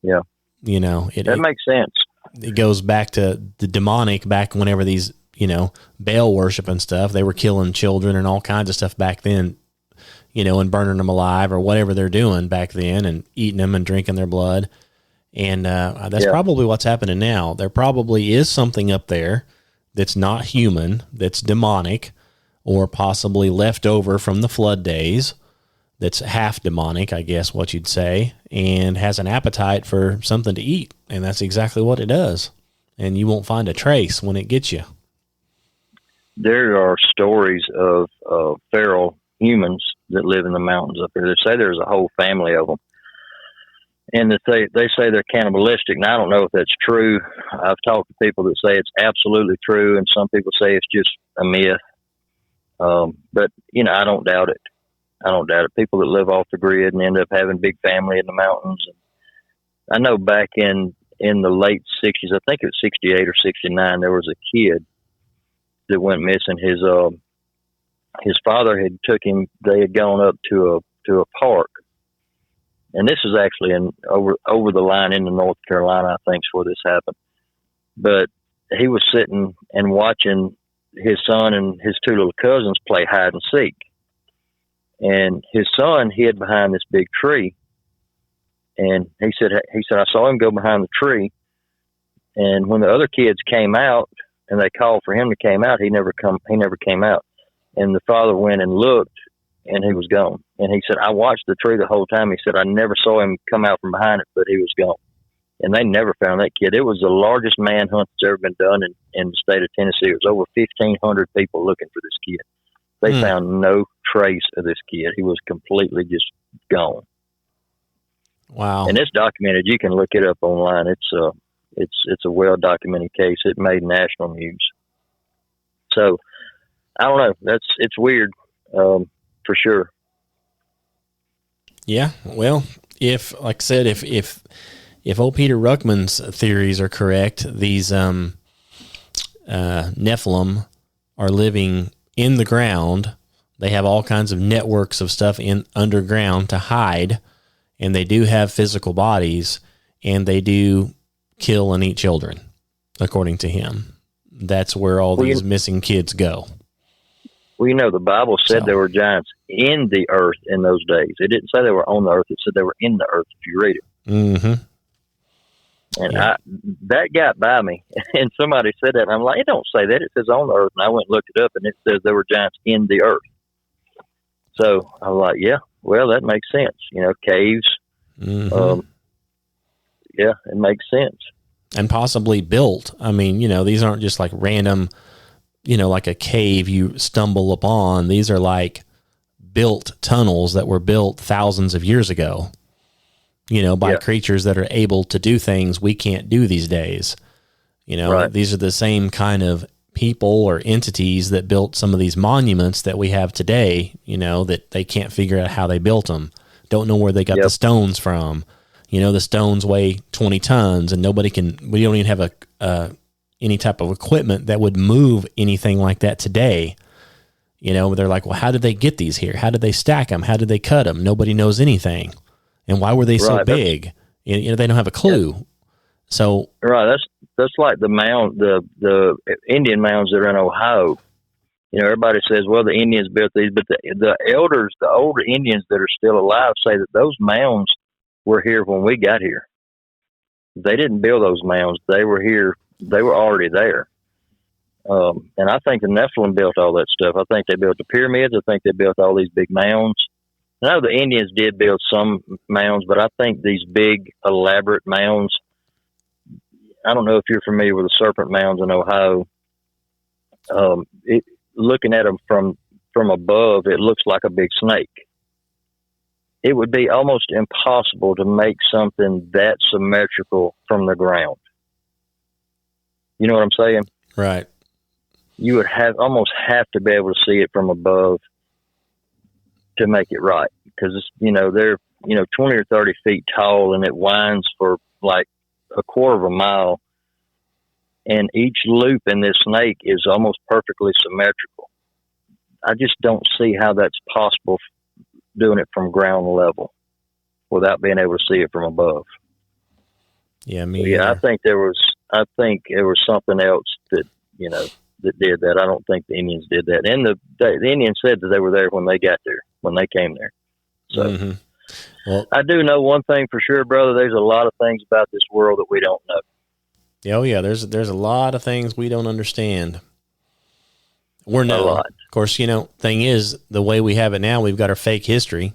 Yeah. You know, that makes sense. It goes back to the demonic, back whenever these, you know, Baal worship and stuff, they were killing children and all kinds of stuff back then, you know, and burning them alive or whatever they're doing back then, and eating them and drinking their blood. And that's probably what's happening now. There probably is something up there that's not human, that's demonic, or possibly left over from the flood days, that's half demonic, I guess what you'd say, and has an appetite for something to eat. And that's exactly what it does. And you won't find a trace when it gets you. There are stories of feral humans that live in the mountains up there. They say there's a whole family of them. And that they say they're cannibalistic. And I don't know if that's true. I've talked to people that say it's absolutely true, and some people say it's just a myth. But, you know, I don't doubt it. I don't doubt it. People that live off the grid and end up having big family in the mountains. I know back in the late 60s, I think it was 68 or 69, there was a kid that went missing. His father had took him, they had gone up to a park. And this is actually over the line into North Carolina, I think, is where this happened. But he was sitting and watching his son and his two little cousins play hide and seek. And his son hid behind this big tree. And he said, I saw him go behind the tree. And when the other kids came out and they called for him to come out, he never came out. And the father went and looked, and he was gone. And he said, I watched the tree the whole time. He said, I never saw him come out from behind it, but he was gone. And they never found that kid. It was the largest manhunt that's ever been done in the state of Tennessee. It was over 1,500 people looking for this kid. They found no trace of this kid. He was completely just gone. Wow. And it's documented. You can look it up online. It's a well-documented case. It made national news. So I don't know. It's weird. For sure. Yeah. Well, like I said, if old Peter Ruckman's theories are correct, these Nephilim are living in the ground. They have all kinds of networks of stuff in underground to hide, and they do have physical bodies, and they do kill and eat children, according to him. That's where all these missing kids go. Well, you know, the Bible said there were giants in the earth in those days. It didn't say they were on the earth. It said they were in the earth, if you read it. Mm-hmm. And that got by me. And somebody said that, and I'm like, it don't say that. It says on the earth. And I went and looked it up, and it says there were giants in the earth. So I was like, yeah, well, that makes sense. You know, caves. Mm-hmm. Yeah, it makes sense. And possibly built. I mean, you know, these aren't just like random, you know, like a cave you stumble upon. These are like built tunnels that were built thousands of years ago, you know, by creatures that are able to do things we can't do these days. You know, these are the same kind of people or entities that built some of these monuments that we have today, you know, that they can't figure out how they built them. Don't know where they got the stones from. You know, the stones weigh 20 tons and we don't even have any type of equipment that would move anything like that today. You know, they're like, well, how did they get these here? How did they stack them? How did they cut them? Nobody knows anything. And why were they so big? You know, they don't have a clue. Yeah. So that's like the mound, the Indian mounds that are in Ohio. You know, everybody says, well, the Indians built these, but the elders, the older Indians that are still alive say that those mounds were here when we got here. They didn't build those mounds. They were here. They were already there. And I think the Nephilim built all that stuff. I think they built the pyramids. I think they built all these big mounds. I know the Indians did build some mounds, but I think these big, elaborate mounds, I don't know if you're familiar with the serpent mounds in Ohio. Looking at them from above, it looks like a big snake. It would be almost impossible to make something that symmetrical from the ground. You know what I'm saying? Right. You would almost have to be able to see it from above. to make it right, because they're 20 or 30 feet tall, and it winds for like a quarter of a mile, and each loop in this snake is almost perfectly symmetrical. I just don't see how that's possible doing it from ground level without being able to see it from above. Yeah, I think there was something else that did that. I don't think the Indians did that. And the Indians said that they were there when they got there, when they came there. So well, I do know one thing for sure, brother. There's a lot of things about this world that we don't know. Oh yeah, there's a lot of things we don't understand. A lot. Of course, thing is, the way we have it now, we've got our fake history.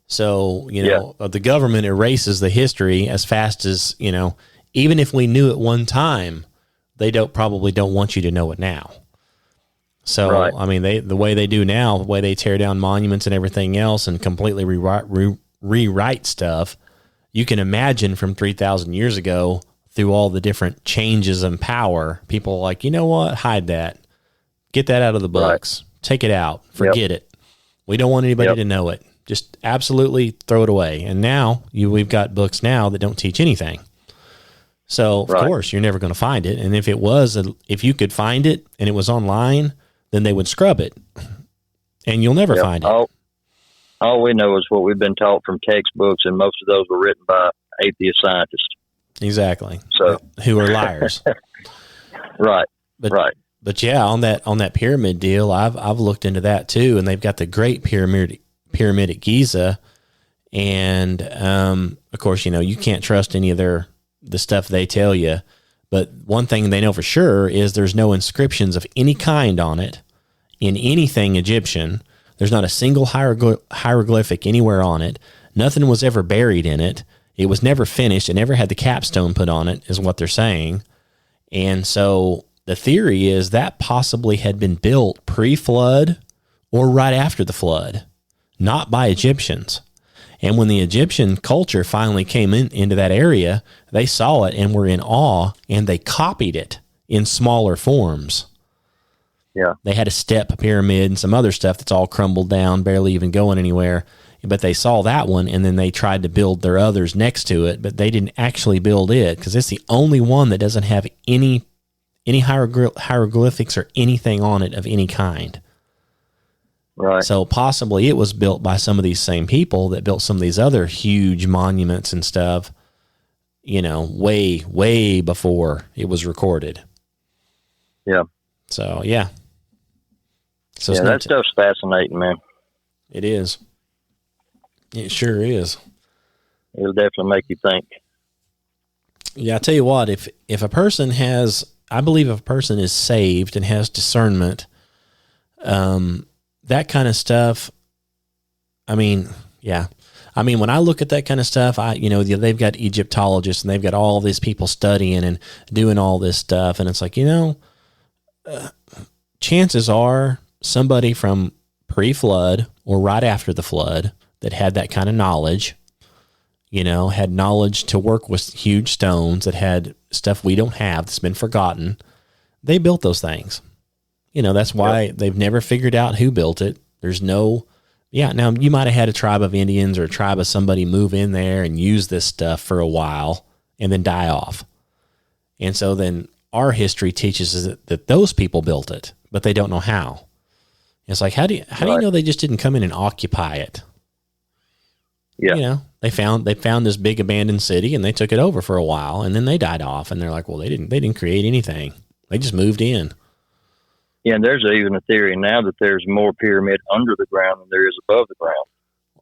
So, the government erases the history as fast as, even if we knew it one time, they probably don't want you to know it now. So, right. I mean, the way they do now, the way they tear down monuments and everything else and completely rewrite stuff, you can imagine from 3,000 years ago, through all the different changes in power, people are like, you know what, hide that. Get that out of the books. Right. Take it out. Forget it. We don't want anybody to know it. Just absolutely throw it away. And now we've got books now that don't teach anything. So of course you're never going to find it. And if if you could find it and it was online, then they would scrub it, and you'll never find it. All we know is what we've been taught from textbooks, and most of those were written by atheist scientists. Exactly. So who are liars. Right. But yeah, on that pyramid deal, I've looked into that too, and they've got the Great Pyramid at Giza, and of course, you can't trust any of the stuff they tell you. But one thing they know for sure is there's no inscriptions of any kind on it in anything Egyptian. There's not a single hieroglyphic anywhere on it. Nothing was ever buried in it. It was never finished. It never had the capstone put on it, is what they're saying. And so the theory is that possibly had been built pre-flood or right after the flood, not by Egyptians. And when the Egyptian culture finally came into that area, they saw it and were in awe, and they copied it in smaller forms. Yeah. They had a step pyramid and some other stuff that's all crumbled down, barely even going anywhere. But they saw that one, and then they tried to build their others next to it, but they didn't actually build it because it's the only one that doesn't have any hieroglyphics or anything on it of any kind. Right. So possibly it was built by some of these same people that built some of these other huge monuments and stuff, way, way before it was recorded. Yeah. So, yeah. So that stuff's fascinating, man. It is. It sure is. It'll definitely make you think. Yeah, I tell you what, if a person I believe if a person is saved and has discernment, that kind of stuff, I mean, yeah. I mean, when I look at that kind of stuff, they've got Egyptologists and they've got all these people studying and doing all this stuff. And it's like, chances are somebody from pre-flood or right after the flood that had that kind of knowledge, had knowledge to work with huge stones, that had stuff we don't have that's been forgotten. They built those things. That's why they've never figured out who built it. There's now you might have had a tribe of Indians or a tribe of somebody move in there and use this stuff for a while and then die off. And so then our history teaches us that those people built it, but they don't know how. It's like, how do you know they just didn't come in and occupy it? Yeah. They found this big abandoned city and they took it over for a while and then they died off, and they're like, well, they didn't create anything. They just moved in. Yeah, and there's even a theory now that there's more pyramid under the ground than there is above the ground.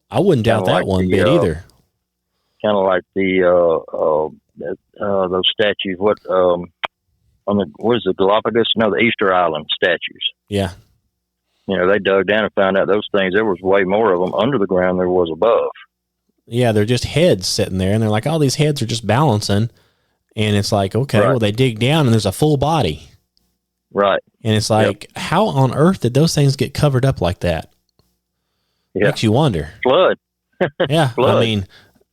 I wouldn't doubt that one bit either. Kind of like those statues. What is the Galapagos? No, the Easter Island statues. Yeah. They dug down and found out those things. There was way more of them under the ground than there was above. Yeah, they're just heads sitting there, and they're like, all these heads are just balancing. And it's like, okay, well, they dig down, and there's a full body. Right. And it's like, how on earth did those things get covered up like that? Yeah. Makes you wonder. Flood. Yeah. Flood. I mean,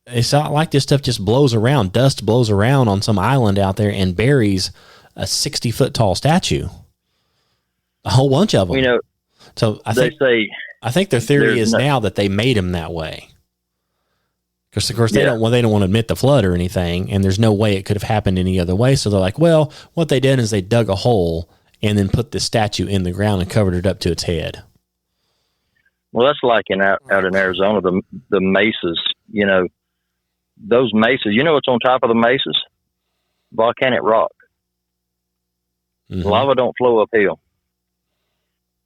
it's not like this stuff just blows around. Dust blows around on some island out there and buries a 60-foot tall statue. A whole bunch of them. So they say I think their theory is now that they made them that way. Because of course they don't want to admit the flood or anything, and there's no way it could have happened any other way. So they're like, well, what they did is they dug a hole and then put the statue in the ground and covered it up to its head. Well, that's like out in Arizona, the mesas. You know, those mesas. You know what's on top of the mesas? Volcanic rock. Mm-hmm. Lava don't flow uphill.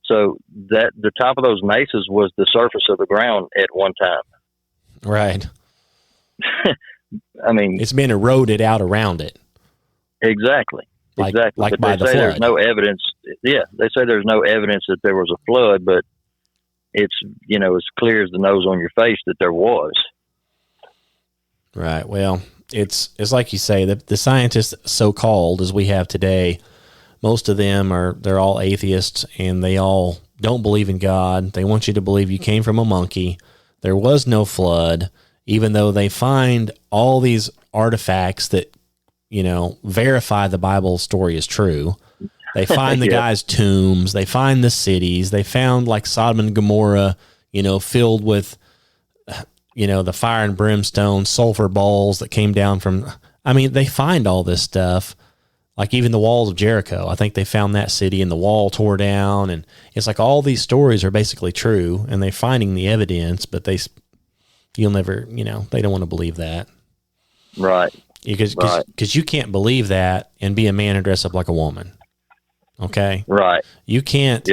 So that the top of those mesas was the surface of the ground at one time. Right. I mean, it's been eroded out around it. Exactly. Exactly. Like but by they the say flood. There's no evidence. Yeah, they say there's no evidence that there was a flood, but it's, you know, as clear as the nose on your face that there was. Right. Well, it's like you say, the scientists so-called as we have today, most of them they're all atheists, and they all don't believe in God. They want you to believe you came from a monkey. There was no flood, even though they find all these artifacts that, you know, verify the Bible story is true. They find the guys' tombs. They find the cities. They found like Sodom and Gomorrah, you know, filled with, you know, the fire and brimstone, sulfur balls that came down from, I mean, they find all this stuff. Like even the walls of Jericho, I think they found that city and the wall tore down. And it's like all these stories are basically true, and they're finding the evidence, but you'll never, you know, they don't want to believe that. Right. Because you can't believe that and be a man and dress up like a woman. Okay. Right. You can't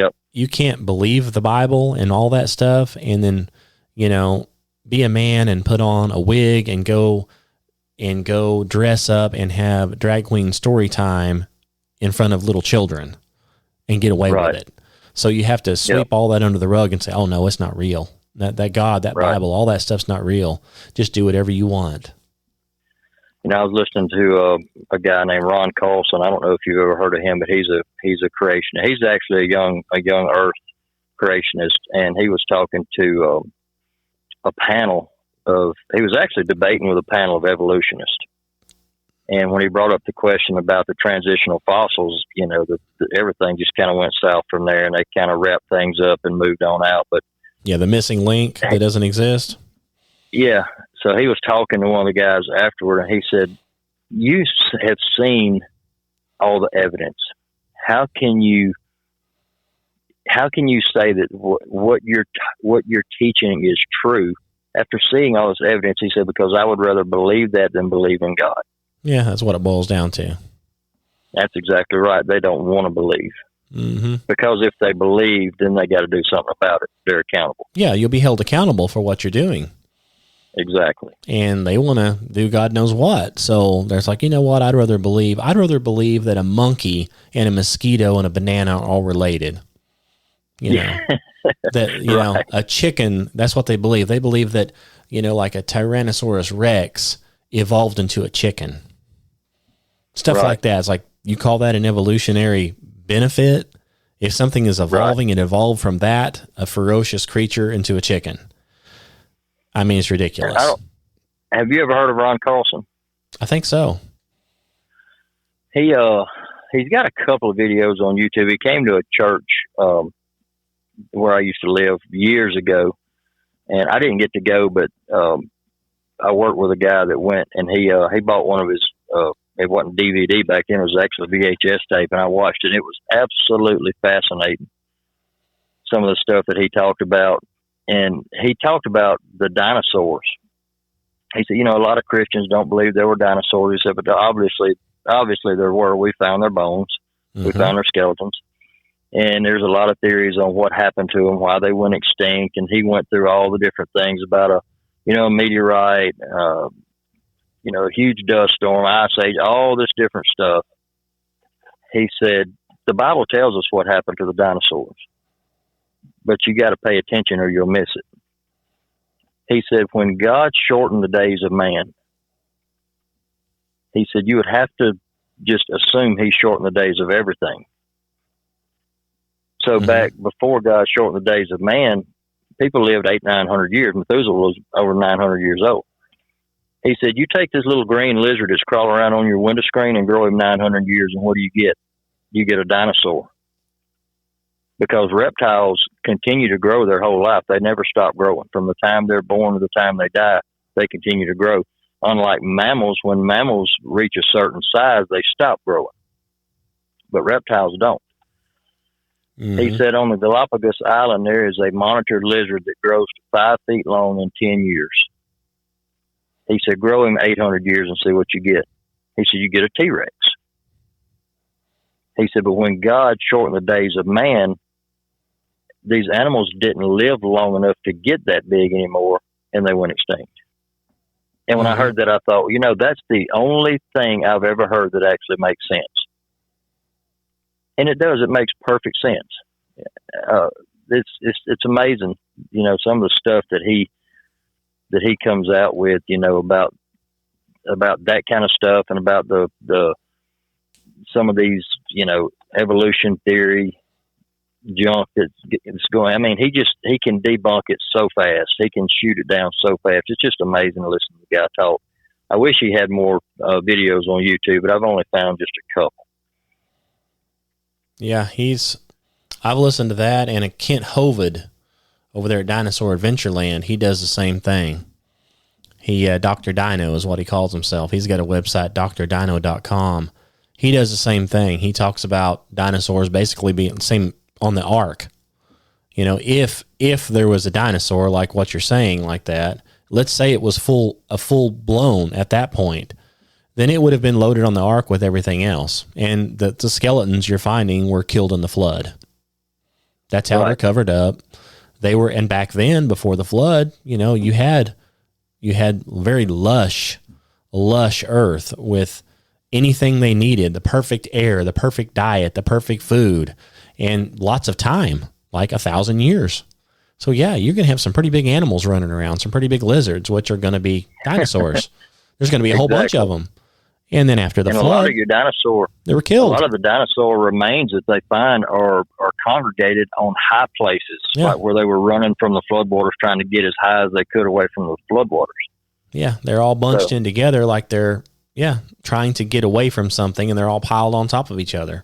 believe the Bible and all that stuff, and then, you know, be a man and put on a wig and go dress up and have drag queen story time in front of little children and get away with it. So you have to sweep all that under the rug and say, oh no, it's not real. That God, that Bible, all that stuff's not real. Just do whatever you want. You know, I was listening to a guy named Ron Carlson. I don't know if you've ever heard of him, but he's a creationist. He's actually a young Earth creationist, and he was talking to a panel he was actually debating with a panel of evolutionists. And when he brought up the question about the transitional fossils, you know, everything just kind of went south from there, and they kind of wrapped things up and moved on out. But yeah, the missing link that doesn't exist. Yeah. So he was talking to one of the guys afterward, and he said, you have seen all the evidence. How can you say that what you're teaching is true after seeing all this evidence? He said, because I would rather believe that than believe in God. Yeah, that's what it boils down to. That's exactly right. They don't want to believe. Mm-hmm. Because if they believe, then they got to do something about it. They're accountable. Yeah, you'll be held accountable for what you're doing. Exactly. And they want to do God knows what. So there's like, you know what? I'd rather believe that a monkey and a mosquito and a banana are all related. You know, that, you know, a chicken, that's what they believe. They believe that, you know, like a Tyrannosaurus Rex evolved into a chicken. Stuff like that. It's like, you call that an evolutionary benefit? If something is evolving, it evolved from that, a ferocious creature, into a chicken. I mean, it's ridiculous. Have you ever heard of Ron Carlson? I think so. He's got a couple of videos on YouTube. He came to a church where I used to live years ago, and I didn't get to go, but I worked with a guy that went, and he bought one of his. It wasn't DVD back then; it was actually VHS tape, and I watched it. It was absolutely fascinating. Some of the stuff that he talked about. And he talked about the dinosaurs. He said, you know, a lot of Christians don't believe there were dinosaurs. He said, but obviously there were. We found their bones. Mm-hmm. We found their skeletons. And there's a lot of theories on what happened to them, why they went extinct. And he went through all the different things about a meteorite, a huge dust storm, ice age, all this different stuff. He said, the Bible tells us what happened to the dinosaurs. But you got to pay attention or you'll miss it. He said, when God shortened the days of man, he said, you would have to just assume he shortened the days of everything. So back before God shortened the days of man, people lived 800-900 years. Methuselah was over 900 years old. He said, you take this little green lizard that's crawling around on your window screen and grow him 900 years, and what do you get? You get a dinosaur. because reptiles continue to grow their whole life. They never stop growing. From the time they're born to the time they die, they continue to grow. Unlike mammals, when mammals reach a certain size, they stop growing. But reptiles don't. Mm-hmm. He said on the Galapagos Island, there is a monitored lizard that grows to 5 feet long in 10 years. He said, grow him 800 years and see what you get. He said, you get a T-Rex. He said, but when God shortened the days of man, these animals didn't live long enough to get that big anymore, and they went extinct. And when I heard that, I thought, that's the only thing I've ever heard that actually makes sense. And it does. It makes perfect sense. It's amazing, some of the stuff that he comes out with, about that kind of stuff, and about the some of these, evolution theory junk that's going. I mean, he can debunk it so fast. He can shoot it down so fast. It's just amazing to listen to the guy talk. I wish he had more videos on YouTube, but I've only found just a couple. Yeah, I've listened to that, and Kent Hovind over there at Dinosaur Adventureland, he does the same thing. He, Dr. Dino is what he calls himself. He's got a website, drdino.com. He does the same thing. He talks about dinosaurs basically being the same on the ark. If there was a dinosaur like what you're saying like that, let's say it was full blown at that point, then it would have been loaded on the ark with everything else. And the skeletons you're finding were killed in the flood. That's how they're covered up. They were, and back then before the flood, you had very lush earth with anything they needed, the perfect air, the perfect diet, the perfect food, and lots of time, like 1,000 years. So yeah, you're going to have some pretty big animals running around, some pretty big lizards, which are going to be dinosaurs. There's going to be a whole bunch of them. And then after the flood, a lot of your dinosaur, they were killed. A lot of the dinosaur remains that they find are congregated on high places, like where they were running from the floodwaters, trying to get as high as they could away from the floodwaters. Yeah, they're all bunched in together like they're trying to get away from something, and they're all piled on top of each other.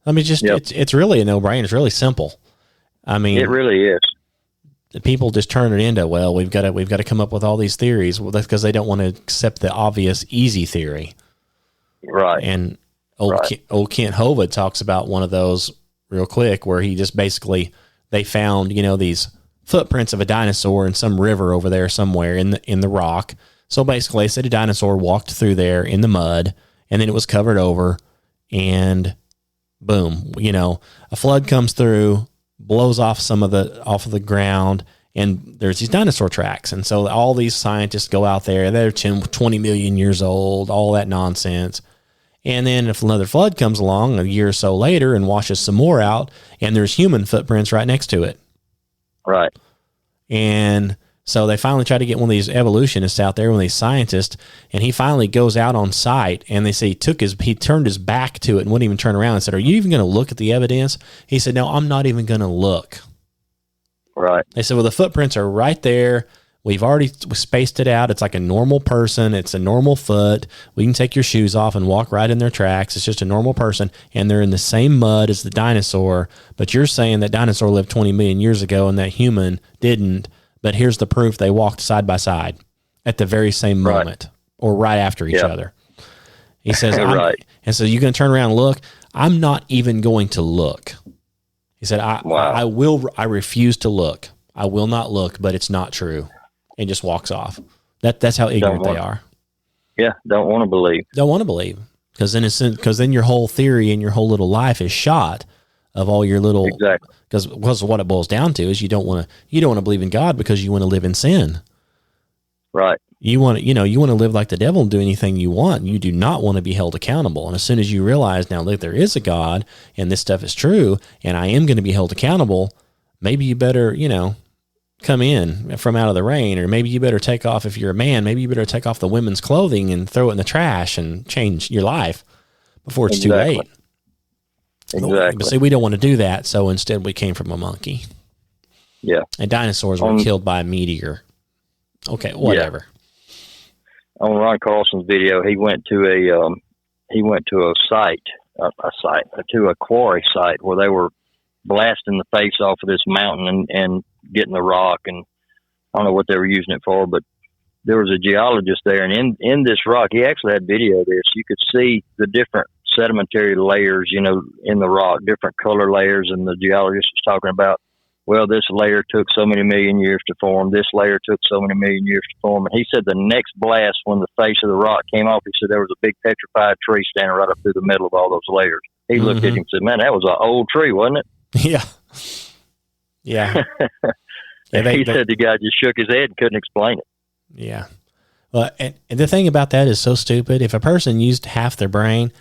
I mean, it's really a no-brainer. It's really simple. I mean, it really is. People just turn it into, well, we've got to come up with all these theories. Well, that's because they don't want to accept the obvious easy theory. Right. And old Kent Hovind talks about one of those real quick, where he just basically, they found, these footprints of a dinosaur in some river over there somewhere in the rock. So basically they said a dinosaur walked through there in the mud, and then it was covered over, and boom, a flood comes through, blows off off of the ground, and there's these dinosaur tracks. And so all these scientists go out there, they're 20 million years old, all that nonsense. And then if another flood comes along a year or so later and washes some more out, and there's human footprints right next to it. Right. And so they finally try to get one of these evolutionists out there, one of these scientists, and he finally goes out on site, and they say he turned his back to it and wouldn't even turn around and said, "Are you even going to look at the evidence?" He said, "No, I'm not even going to look." Right. They said, "Well, the footprints are right there. We've already spaced it out. It's like a normal person. It's a normal foot. We can take your shoes off and walk right in their tracks. It's just a normal person, and they're in the same mud as the dinosaur. But you're saying that dinosaur lived 20 million years ago and that human didn't. But here's the proof: they walked side by side at the very same moment, or right after each other." He says, and so you're going to turn around and look? I'm not even going to look. He said, I refuse to look. I will not look, but it's not true. And just walks off. That's how ignorant they are. Yeah, don't want to believe. Don't want to believe. Because then your whole theory and your whole little life is shot of all your little... Exactly. Because what it boils down to is you don't want to believe in God because you want to live in sin. Right. You want to live like the devil and do anything you want. You do not want to be held accountable. And as soon as you realize, now look, there is a God and this stuff is true and I am going to be held accountable, maybe you better, come in from out of the rain, or maybe you better take off, if you're a man, maybe you better take off the women's clothing and throw it in the trash and change your life before it's too late. Exactly. But see, we don't want to do that, so instead we came from a monkey. Yeah. And dinosaurs were killed by a meteor. Okay, whatever. Yeah. On Ron Carlson's video, he went to a quarry site where they were blasting the face off of this mountain and getting the rock. And I don't know what they were using it for, but there was a geologist there, and in this rock, he actually had video of this. You could see the different sedimentary layers, you know, in the rock, different color layers. And the geologist was talking about, well, this layer took so many million years to form. This layer took so many million years to form. And he said the next blast, when the face of the rock came off, he said there was a big petrified tree standing right up through the middle of all those layers. He looked at him and said, man, that was an old tree, wasn't it? Yeah. Yeah. He said the guy just shook his head and couldn't explain it. Yeah. Well, and the thing about that is so stupid. If a person used half their brain,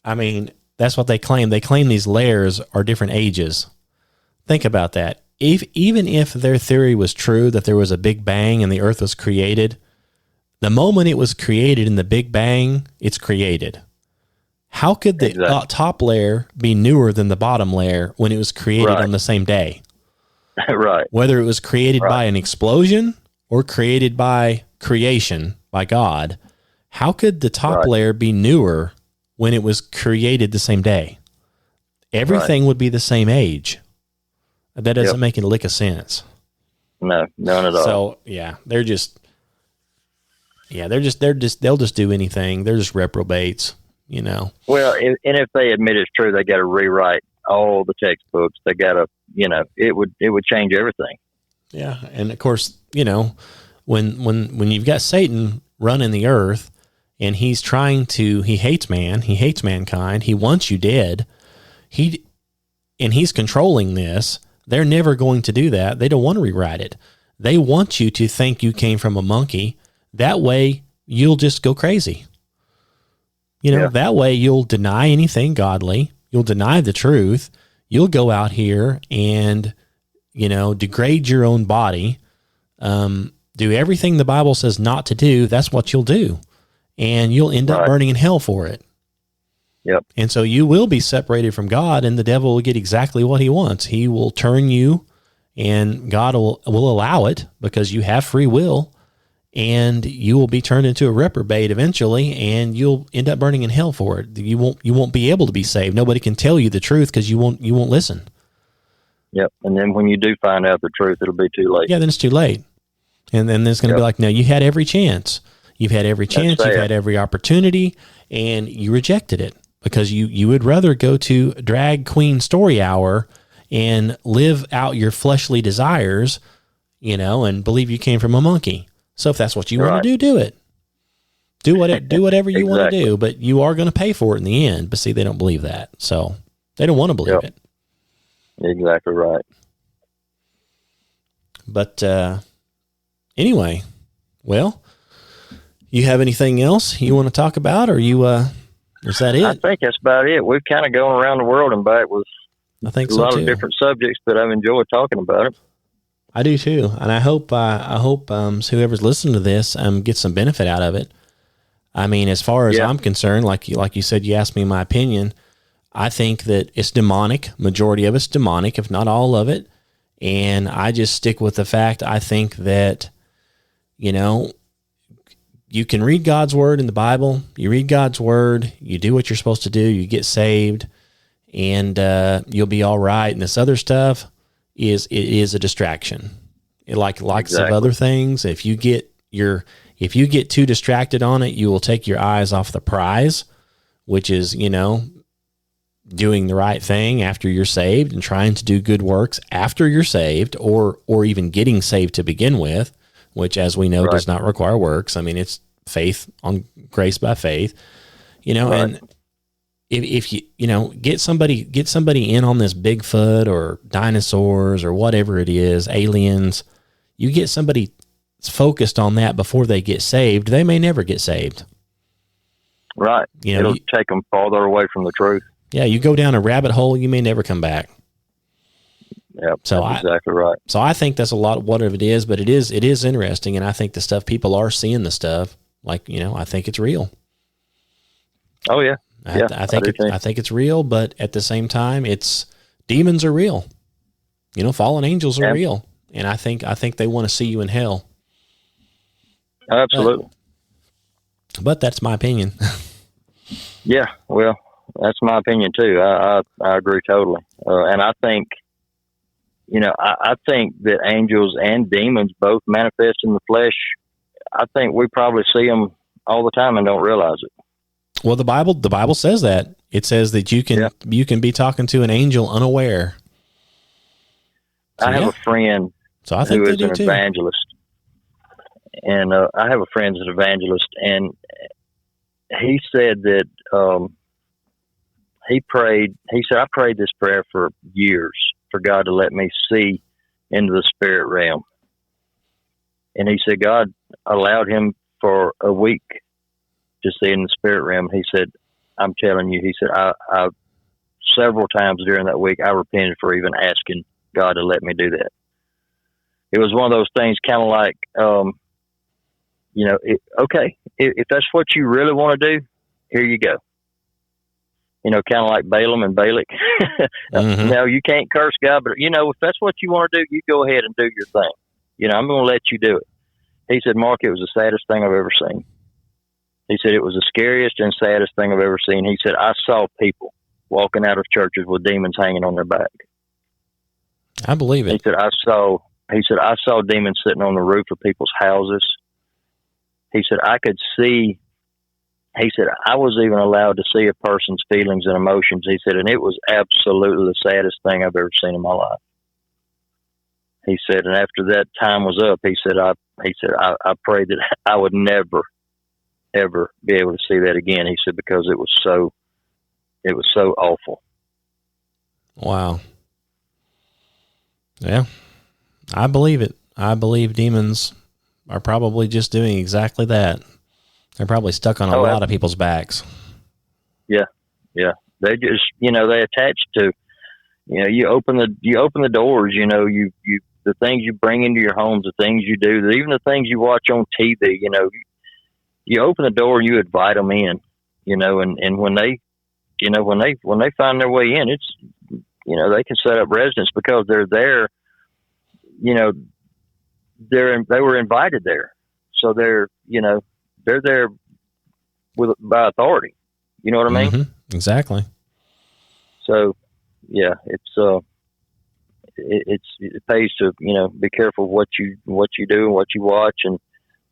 I mean, that's what they claim. They claim these layers are different ages. Think about that. Even if their theory was true, that there was a big bang and the earth was created, the moment it was created in the big bang, it's created. How could the top layer be newer than the bottom layer when it was created on the same day? Right. Whether it was created by an explosion or created by creation, by God, how could the top layer be newer when it was created the same day? Everything would be the same age. That doesn't make a lick of sense. No, none at all. So yeah, they'll just do anything. They're just reprobates, you know. Well, and if they admit it's true, they got to rewrite all the textbooks. They got to, you know, it would change everything. Yeah, and of course, you know, when you've got Satan running the earth, and he hates man, he hates mankind, he wants you dead, and he's controlling this. They're never going to do that. They don't want to rewrite it. They want you to think you came from a monkey. That way, you'll just go crazy. You know, that way you'll deny anything godly. You'll deny the truth. You'll go out here and, you know, degrade your own body, do everything the Bible says not to do. That's what you'll do. And you'll end up burning in hell for it. Yep. And so you will be separated from God, and the devil will get exactly what he wants. He will turn you, and God will allow it because you have free will, and you will be turned into a reprobate eventually, and you'll end up burning in hell for it. You won't be able to be saved. Nobody can tell you the truth because you won't listen. Yep. And then when you do find out the truth, it'll be too late. Yeah, then it's too late. And then there's going to be like, no, you had every chance. You've had every chance. You've had every opportunity, and you rejected it because you would rather go to drag queen story hour and live out your fleshly desires, you know, and believe you came from a monkey. So if that's what you want to do it. Do whatever you want to do, but you are going to pay for it in the end. But see, they don't believe that. So they don't want to believe it. Exactly right. But anyway, well, you have anything else you want to talk about, or is that it? I think that's about it. We've kind of gone around the world and back with a lot of different subjects, but I've enjoyed talking about it. I do too, and I hope whoever's listening to this gets some benefit out of it. I mean, as far as I'm concerned, like you said, you asked me my opinion. I think that it's demonic. Majority of it's demonic, if not all of it. And I just stick with the fact. I think that, you know, you can read God's word in the Bible. You read God's word. You do what you're supposed to do. You get saved, and you'll be all right. And this other stuff is a distraction. Like some other things, if you get too distracted on it, you will take your eyes off the prize, which is, you know, doing the right thing after you're saved and trying to do good works after you're saved, or even getting saved to begin with, which, as we know, does not require works. I mean, it's faith on grace by faith, you know, and if you know, get somebody in on this Bigfoot or dinosaurs or whatever it is, aliens, you get somebody focused on that before they get saved, they may never get saved. Right. You know, it'll take them farther away from the truth. Yeah. You go down a rabbit hole, you may never come back. Yep. So that's exactly right. So I think that's a lot of what it is, but it is interesting. And I think the stuff people are seeing the stuff, like, you know, I think it's real. Oh yeah. I think it's real, but at the same time, demons are real. You know, fallen angels are real, and I think they want to see you in hell. Absolutely. But that's my opinion. Yeah. Well, that's my opinion too. I agree totally. And I think, I think that angels and demons both manifest in the flesh. I think we probably see them all the time and don't realize it. Well, the Bible says that. It says that you can be talking to an angel unaware. So, I have a friend who is an evangelist, and I have a friend who's an evangelist, and he said that he prayed. He said, I prayed this prayer for years for God to let me see into the spirit realm. And he said God allowed him for a week to see in the spirit realm. He said, I'm telling you, he said, I several times during that week, I repented for even asking God to let me do that. It was one of those things kind of like, okay, if that's what you really want to do, here you go. Kind of like Balaam and Balak. Mm-hmm. No, you can't curse God, but if that's what you want to do, you go ahead and do your thing. I'm going to let you do it. He said, Mark, it was the saddest thing I've ever seen. He said, it was the scariest and saddest thing I've ever seen. He said, I saw people walking out of churches with demons hanging on their back. I believe it. He said, I saw demons sitting on the roof of people's houses. He said, I could see. He said, I was even allowed to see a person's feelings and emotions. He said, and it was absolutely the saddest thing I've ever seen in my life. He said, and after that time was up, he said, I prayed that I would never, ever be able to see that again. He said, because it was so awful. Wow. Yeah, I believe it. I believe demons are probably just doing exactly that. They're probably stuck on a lot of people's backs. Yeah. They just, they attach to, you open the doors, you the things you bring into your homes, the things you do, even the things you watch on TV, you open the door and you invite them in, and when they, when they find their way in, it's, they can set up residence because they're there, they were invited there. So they're there by authority. You know what I mean? Mm-hmm. Exactly. So, yeah, it pays to be careful what you do and what you watch and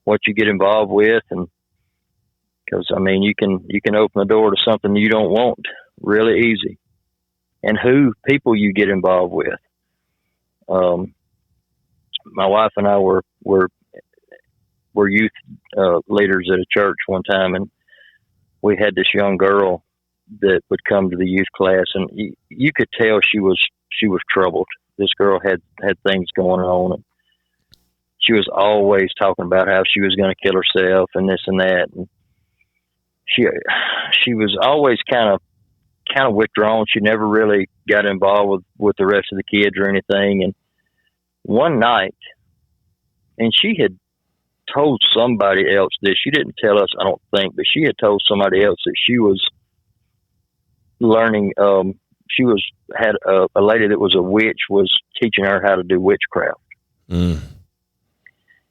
what you get involved with, and because you can open the door to something you don't want really easy, and who people you get involved with. My wife and I were youth leaders at a church one time, and we had this young girl that would come to the youth class, and you could tell she was troubled. This girl had things going on, and she was always talking about how she was going to kill herself and this and that. And she was always kind of withdrawn. She never really got involved with the rest of the kids or anything. And one night, and she had told somebody else this. She didn't tell us, I don't think, but she had told somebody else that she was learning. Had a lady that was a witch was teaching her how to do witchcraft. Mm.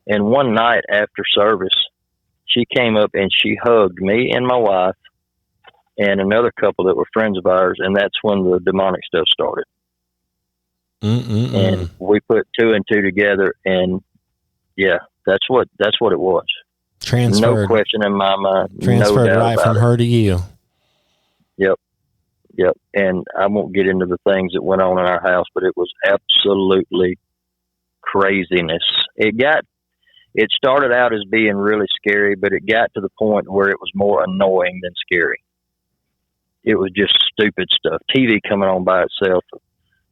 And one night after service, she came up and she hugged me and my wife and another couple that were friends of ours, and that's when the demonic stuff started. Mm-mm-mm. And we put two and two together, and yeah, that's what it was. Transferred. No question in my mind. Transferred no doubt right from her to you. Yep. And I won't get into the things that went on in our house, but it was absolutely craziness. It started out as being really scary, but it got to the point where it was more annoying than scary. It was just stupid stuff. TV coming on by itself,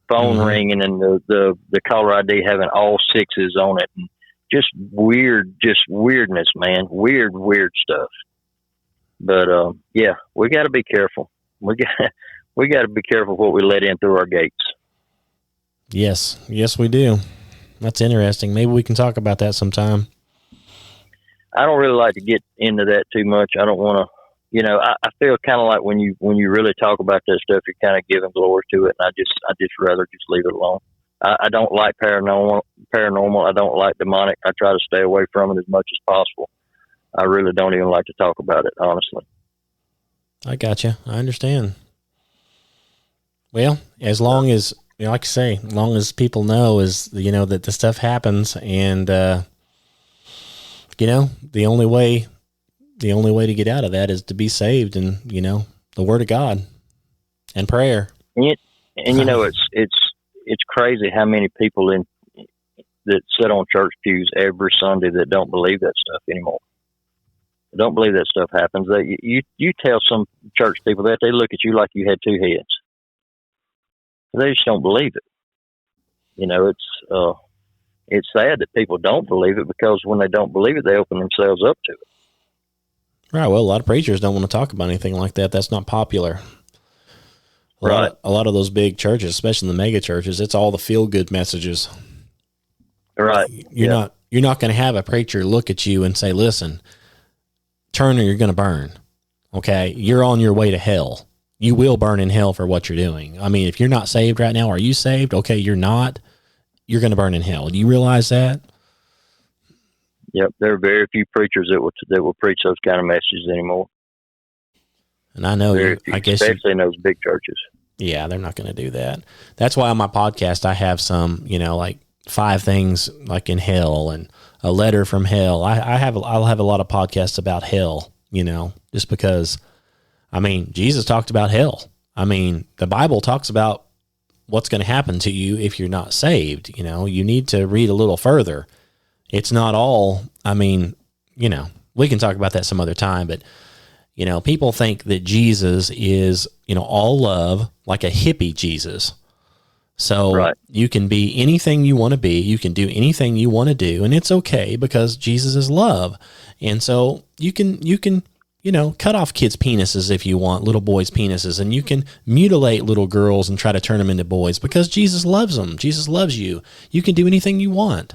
phone ringing, and the caller ID having all sixes on it, and just weirdness, man. Weird stuff. But yeah, we got to be careful. We got to be careful what we let in through our gates. Yes, we do. That's interesting. Maybe we can talk about that sometime. I don't really like to get into that too much. I don't want to, I feel kind of like when you really talk about that stuff, you're kind of giving glory to it. And I just rather just leave it alone. I don't like paranormal. I don't like demonic. I try to stay away from it as much as possible. I really don't even like to talk about it, honestly. I got you. I understand. Well, as long as, like I say, as long as people know that the stuff happens, and the only way to get out of that is to be saved, and the Word of God and prayer. And it's crazy how many people that sit on church pews every Sunday that don't believe that stuff anymore. Don't believe that stuff happens. You tell some church people that, they look at you like you had two heads. They just don't believe it. It's sad that people don't believe it, because when they don't believe it, they open themselves up to it. Right. Well, a lot of preachers don't want to talk about anything like that. That's not popular. A lot of those big churches, especially the mega churches, it's all the feel good messages. Right. You're not going to have a preacher look at you and say, "Listen, turn or you're going to burn." Okay. You're on your way to hell. You will burn in hell for what you're doing. I mean, if you're not saved right now, are you saved? Okay. You're not, you're going to burn in hell. Do you realize that? Yep. There are very few preachers that will preach those kind of messages anymore. And I know, especially in those big churches. Yeah, they're not going to do that. That's why on my podcast, I have some, like 5 things like in hell and a letter from hell. I'll have a lot of podcasts about hell, just because, Jesus talked about hell. The Bible talks about what's going to happen to you if you're not saved. You need to read a little further. It's not all, we can talk about that some other time, but people think that Jesus is, all love, like a hippie Jesus. So You can be anything you want to be. You can do anything you want to do, and it's okay because Jesus is love. And so you can, cut off kids' penises if you want, little boys' penises, and you can mutilate little girls and try to turn them into boys because Jesus loves them. Jesus loves you. You can do anything you want.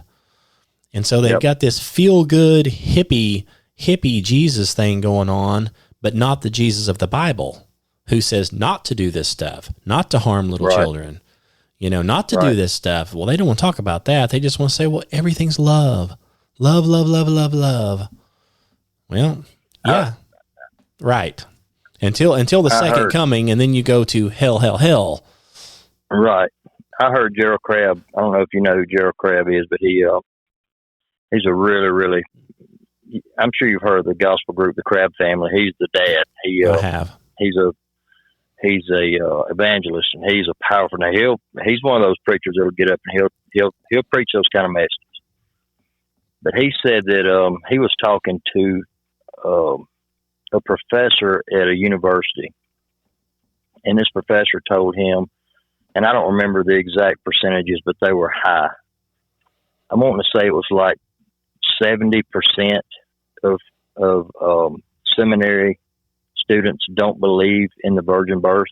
And so they've got this feel-good hippie Jesus thing going on, but not the Jesus of the Bible, who says not to do this stuff, not to harm little children, not to do this stuff. Well, they don't want to talk about that. They just want to say, well, everything's love. Love, love, love, love, love. Well, yeah, right. Until the second coming, and then you go to hell, hell, hell. Right. I heard Gerald Crabb. I don't know if you know who Gerald Crabb is, but he's a really, really, I'm sure you've heard of the gospel group, the Crabb family. He's the dad. I have. He's a evangelist, and he's a powerful. Now he's one of those preachers that'll get up and he'll preach those kind of messages. But he said that he was talking to a professor at a university, and this professor told him, and I don't remember the exact percentages, but they were high. I'm wanting to say it was like 70% of seminary students don't believe in the virgin birth,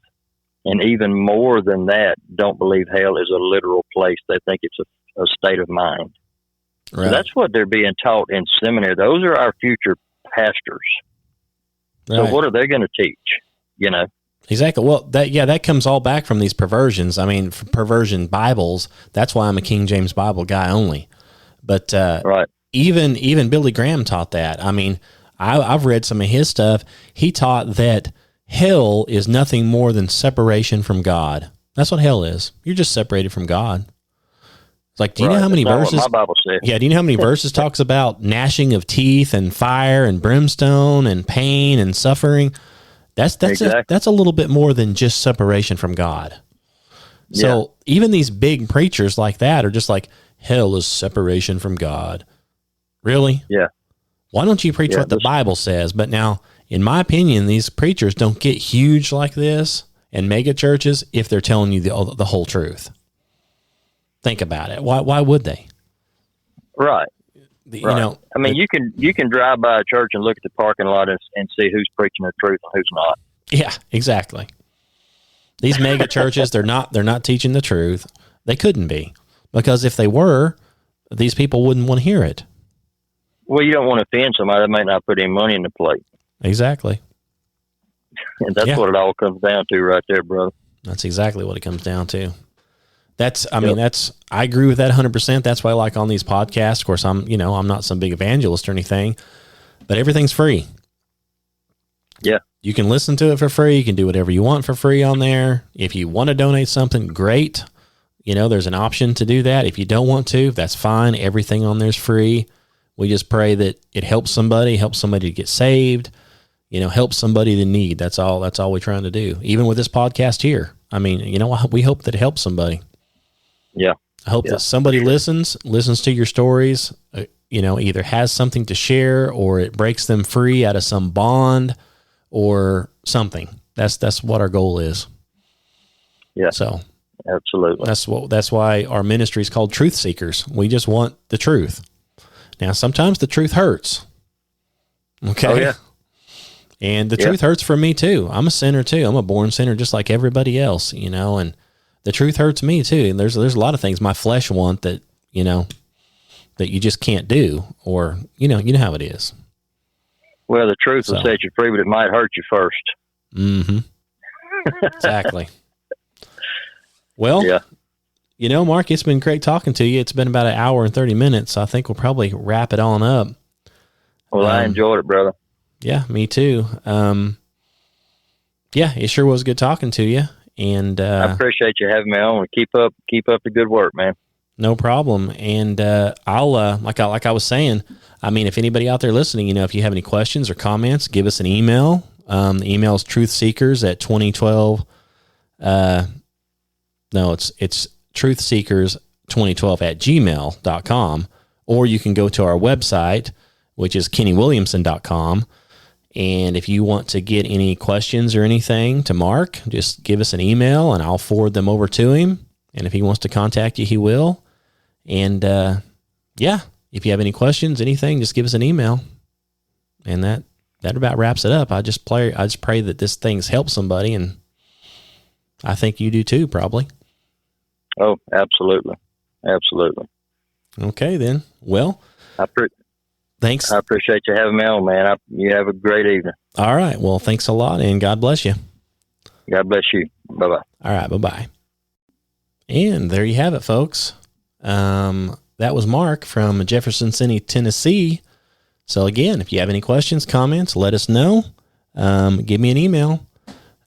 and even more than that, don't believe hell is a literal place. They think it's a state of mind. Right. So that's what they're being taught in seminary. Those are our future pastors. Right. So what are they going to teach? Exactly. Well, that comes all back from these perversions. Perversion Bibles. That's why I'm a King James Bible guy only. But even Billy Graham taught that. I've read some of his stuff. He taught that hell is nothing more than separation from God. That's what hell is. You're just separated from God. It's like, do you know how many verses? What my Bible says. Yeah. Do you know how many verses talks about gnashing of teeth and fire and brimstone and pain and suffering? That's a little bit more than just separation from God. So even these big preachers like that are just like, hell is separation from God. Really? Yeah. Why don't you preach what the Bible says? But now, in my opinion, these preachers don't get huge like this and mega churches if they're telling you the whole truth. Think about it. Why would they? Right. You can drive by a church and look at the parking lot and see who's preaching the truth and who's not. Yeah, exactly. These mega churches, they're not teaching the truth. They couldn't be, because if they were, these people wouldn't want to hear it. Well, you don't want to offend somebody that might not put any money in the plate. Exactly. And that's what it all comes down to right there, brother. That's exactly what it comes down to. I agree with that 100%. That's why I like on these podcasts. Of course, I'm not some big evangelist or anything, but everything's free. Yeah. You can listen to it for free. You can do whatever you want for free on there. If you want to donate something, great. You know, there's an option to do that. If you don't want to, that's fine. Everything on there's free. We just pray that it helps somebody to get saved, you know, help somebody in need. That's all we're trying to do. Even with this podcast here. I mean, you know, we hope that it helps somebody. Yeah. I hope that somebody listens to your stories, you know, either has something to share or it breaks them free out of some bond or something. That's what our goal is. Yeah. So absolutely. That's why our ministry is called Truth Seekers. We just want the truth. Now, sometimes the truth hurts. Okay. Oh, yeah. And the truth hurts for me too. I'm a sinner too. I'm a born sinner just like everybody else, you know, and the truth hurts me too. And there's a lot of things my flesh want that, you know, that you just can't do, or, you know how it is. Well, the truth will set you free, but it might hurt you first. Mm-hmm. Exactly. Well, you know, Mark, it's been great talking to you. It's been about an hour and 30 minutes. So I think we'll probably wrap it on up. Well, I enjoyed it, brother. Yeah, me too. Yeah, it sure was good talking to you. And I appreciate you having me on. Keep up the good work, man. No problem. And I'll like I was saying, I mean, if anybody out there listening, you know, if you have any questions or comments, give us an email. The email is truthseekers@2012. No, it's truthseekers2012@gmail.com, or you can go to our website, which is kennywilliamson.com. And if you want to get any questions or anything to Mark, just give us an email and I'll forward them over to him. And if he wants to contact you, he will. And if you have any questions, anything, just give us an email. And that about wraps it up. I just pray that this thing's helped somebody, and I think you do too, probably. Oh, absolutely. Absolutely. Okay, then. Well, thanks. I appreciate you having me on, man. You have a great evening. All right. Well, thanks a lot, and God bless you. God bless you. Bye-bye. All right. Bye-bye. And there you have it, folks. That was Mark from Jefferson City, Tennessee. So again, if you have any questions, comments, let us know. Give me an email.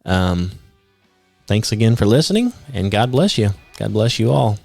Thanks again for listening, and God bless you. God bless you all.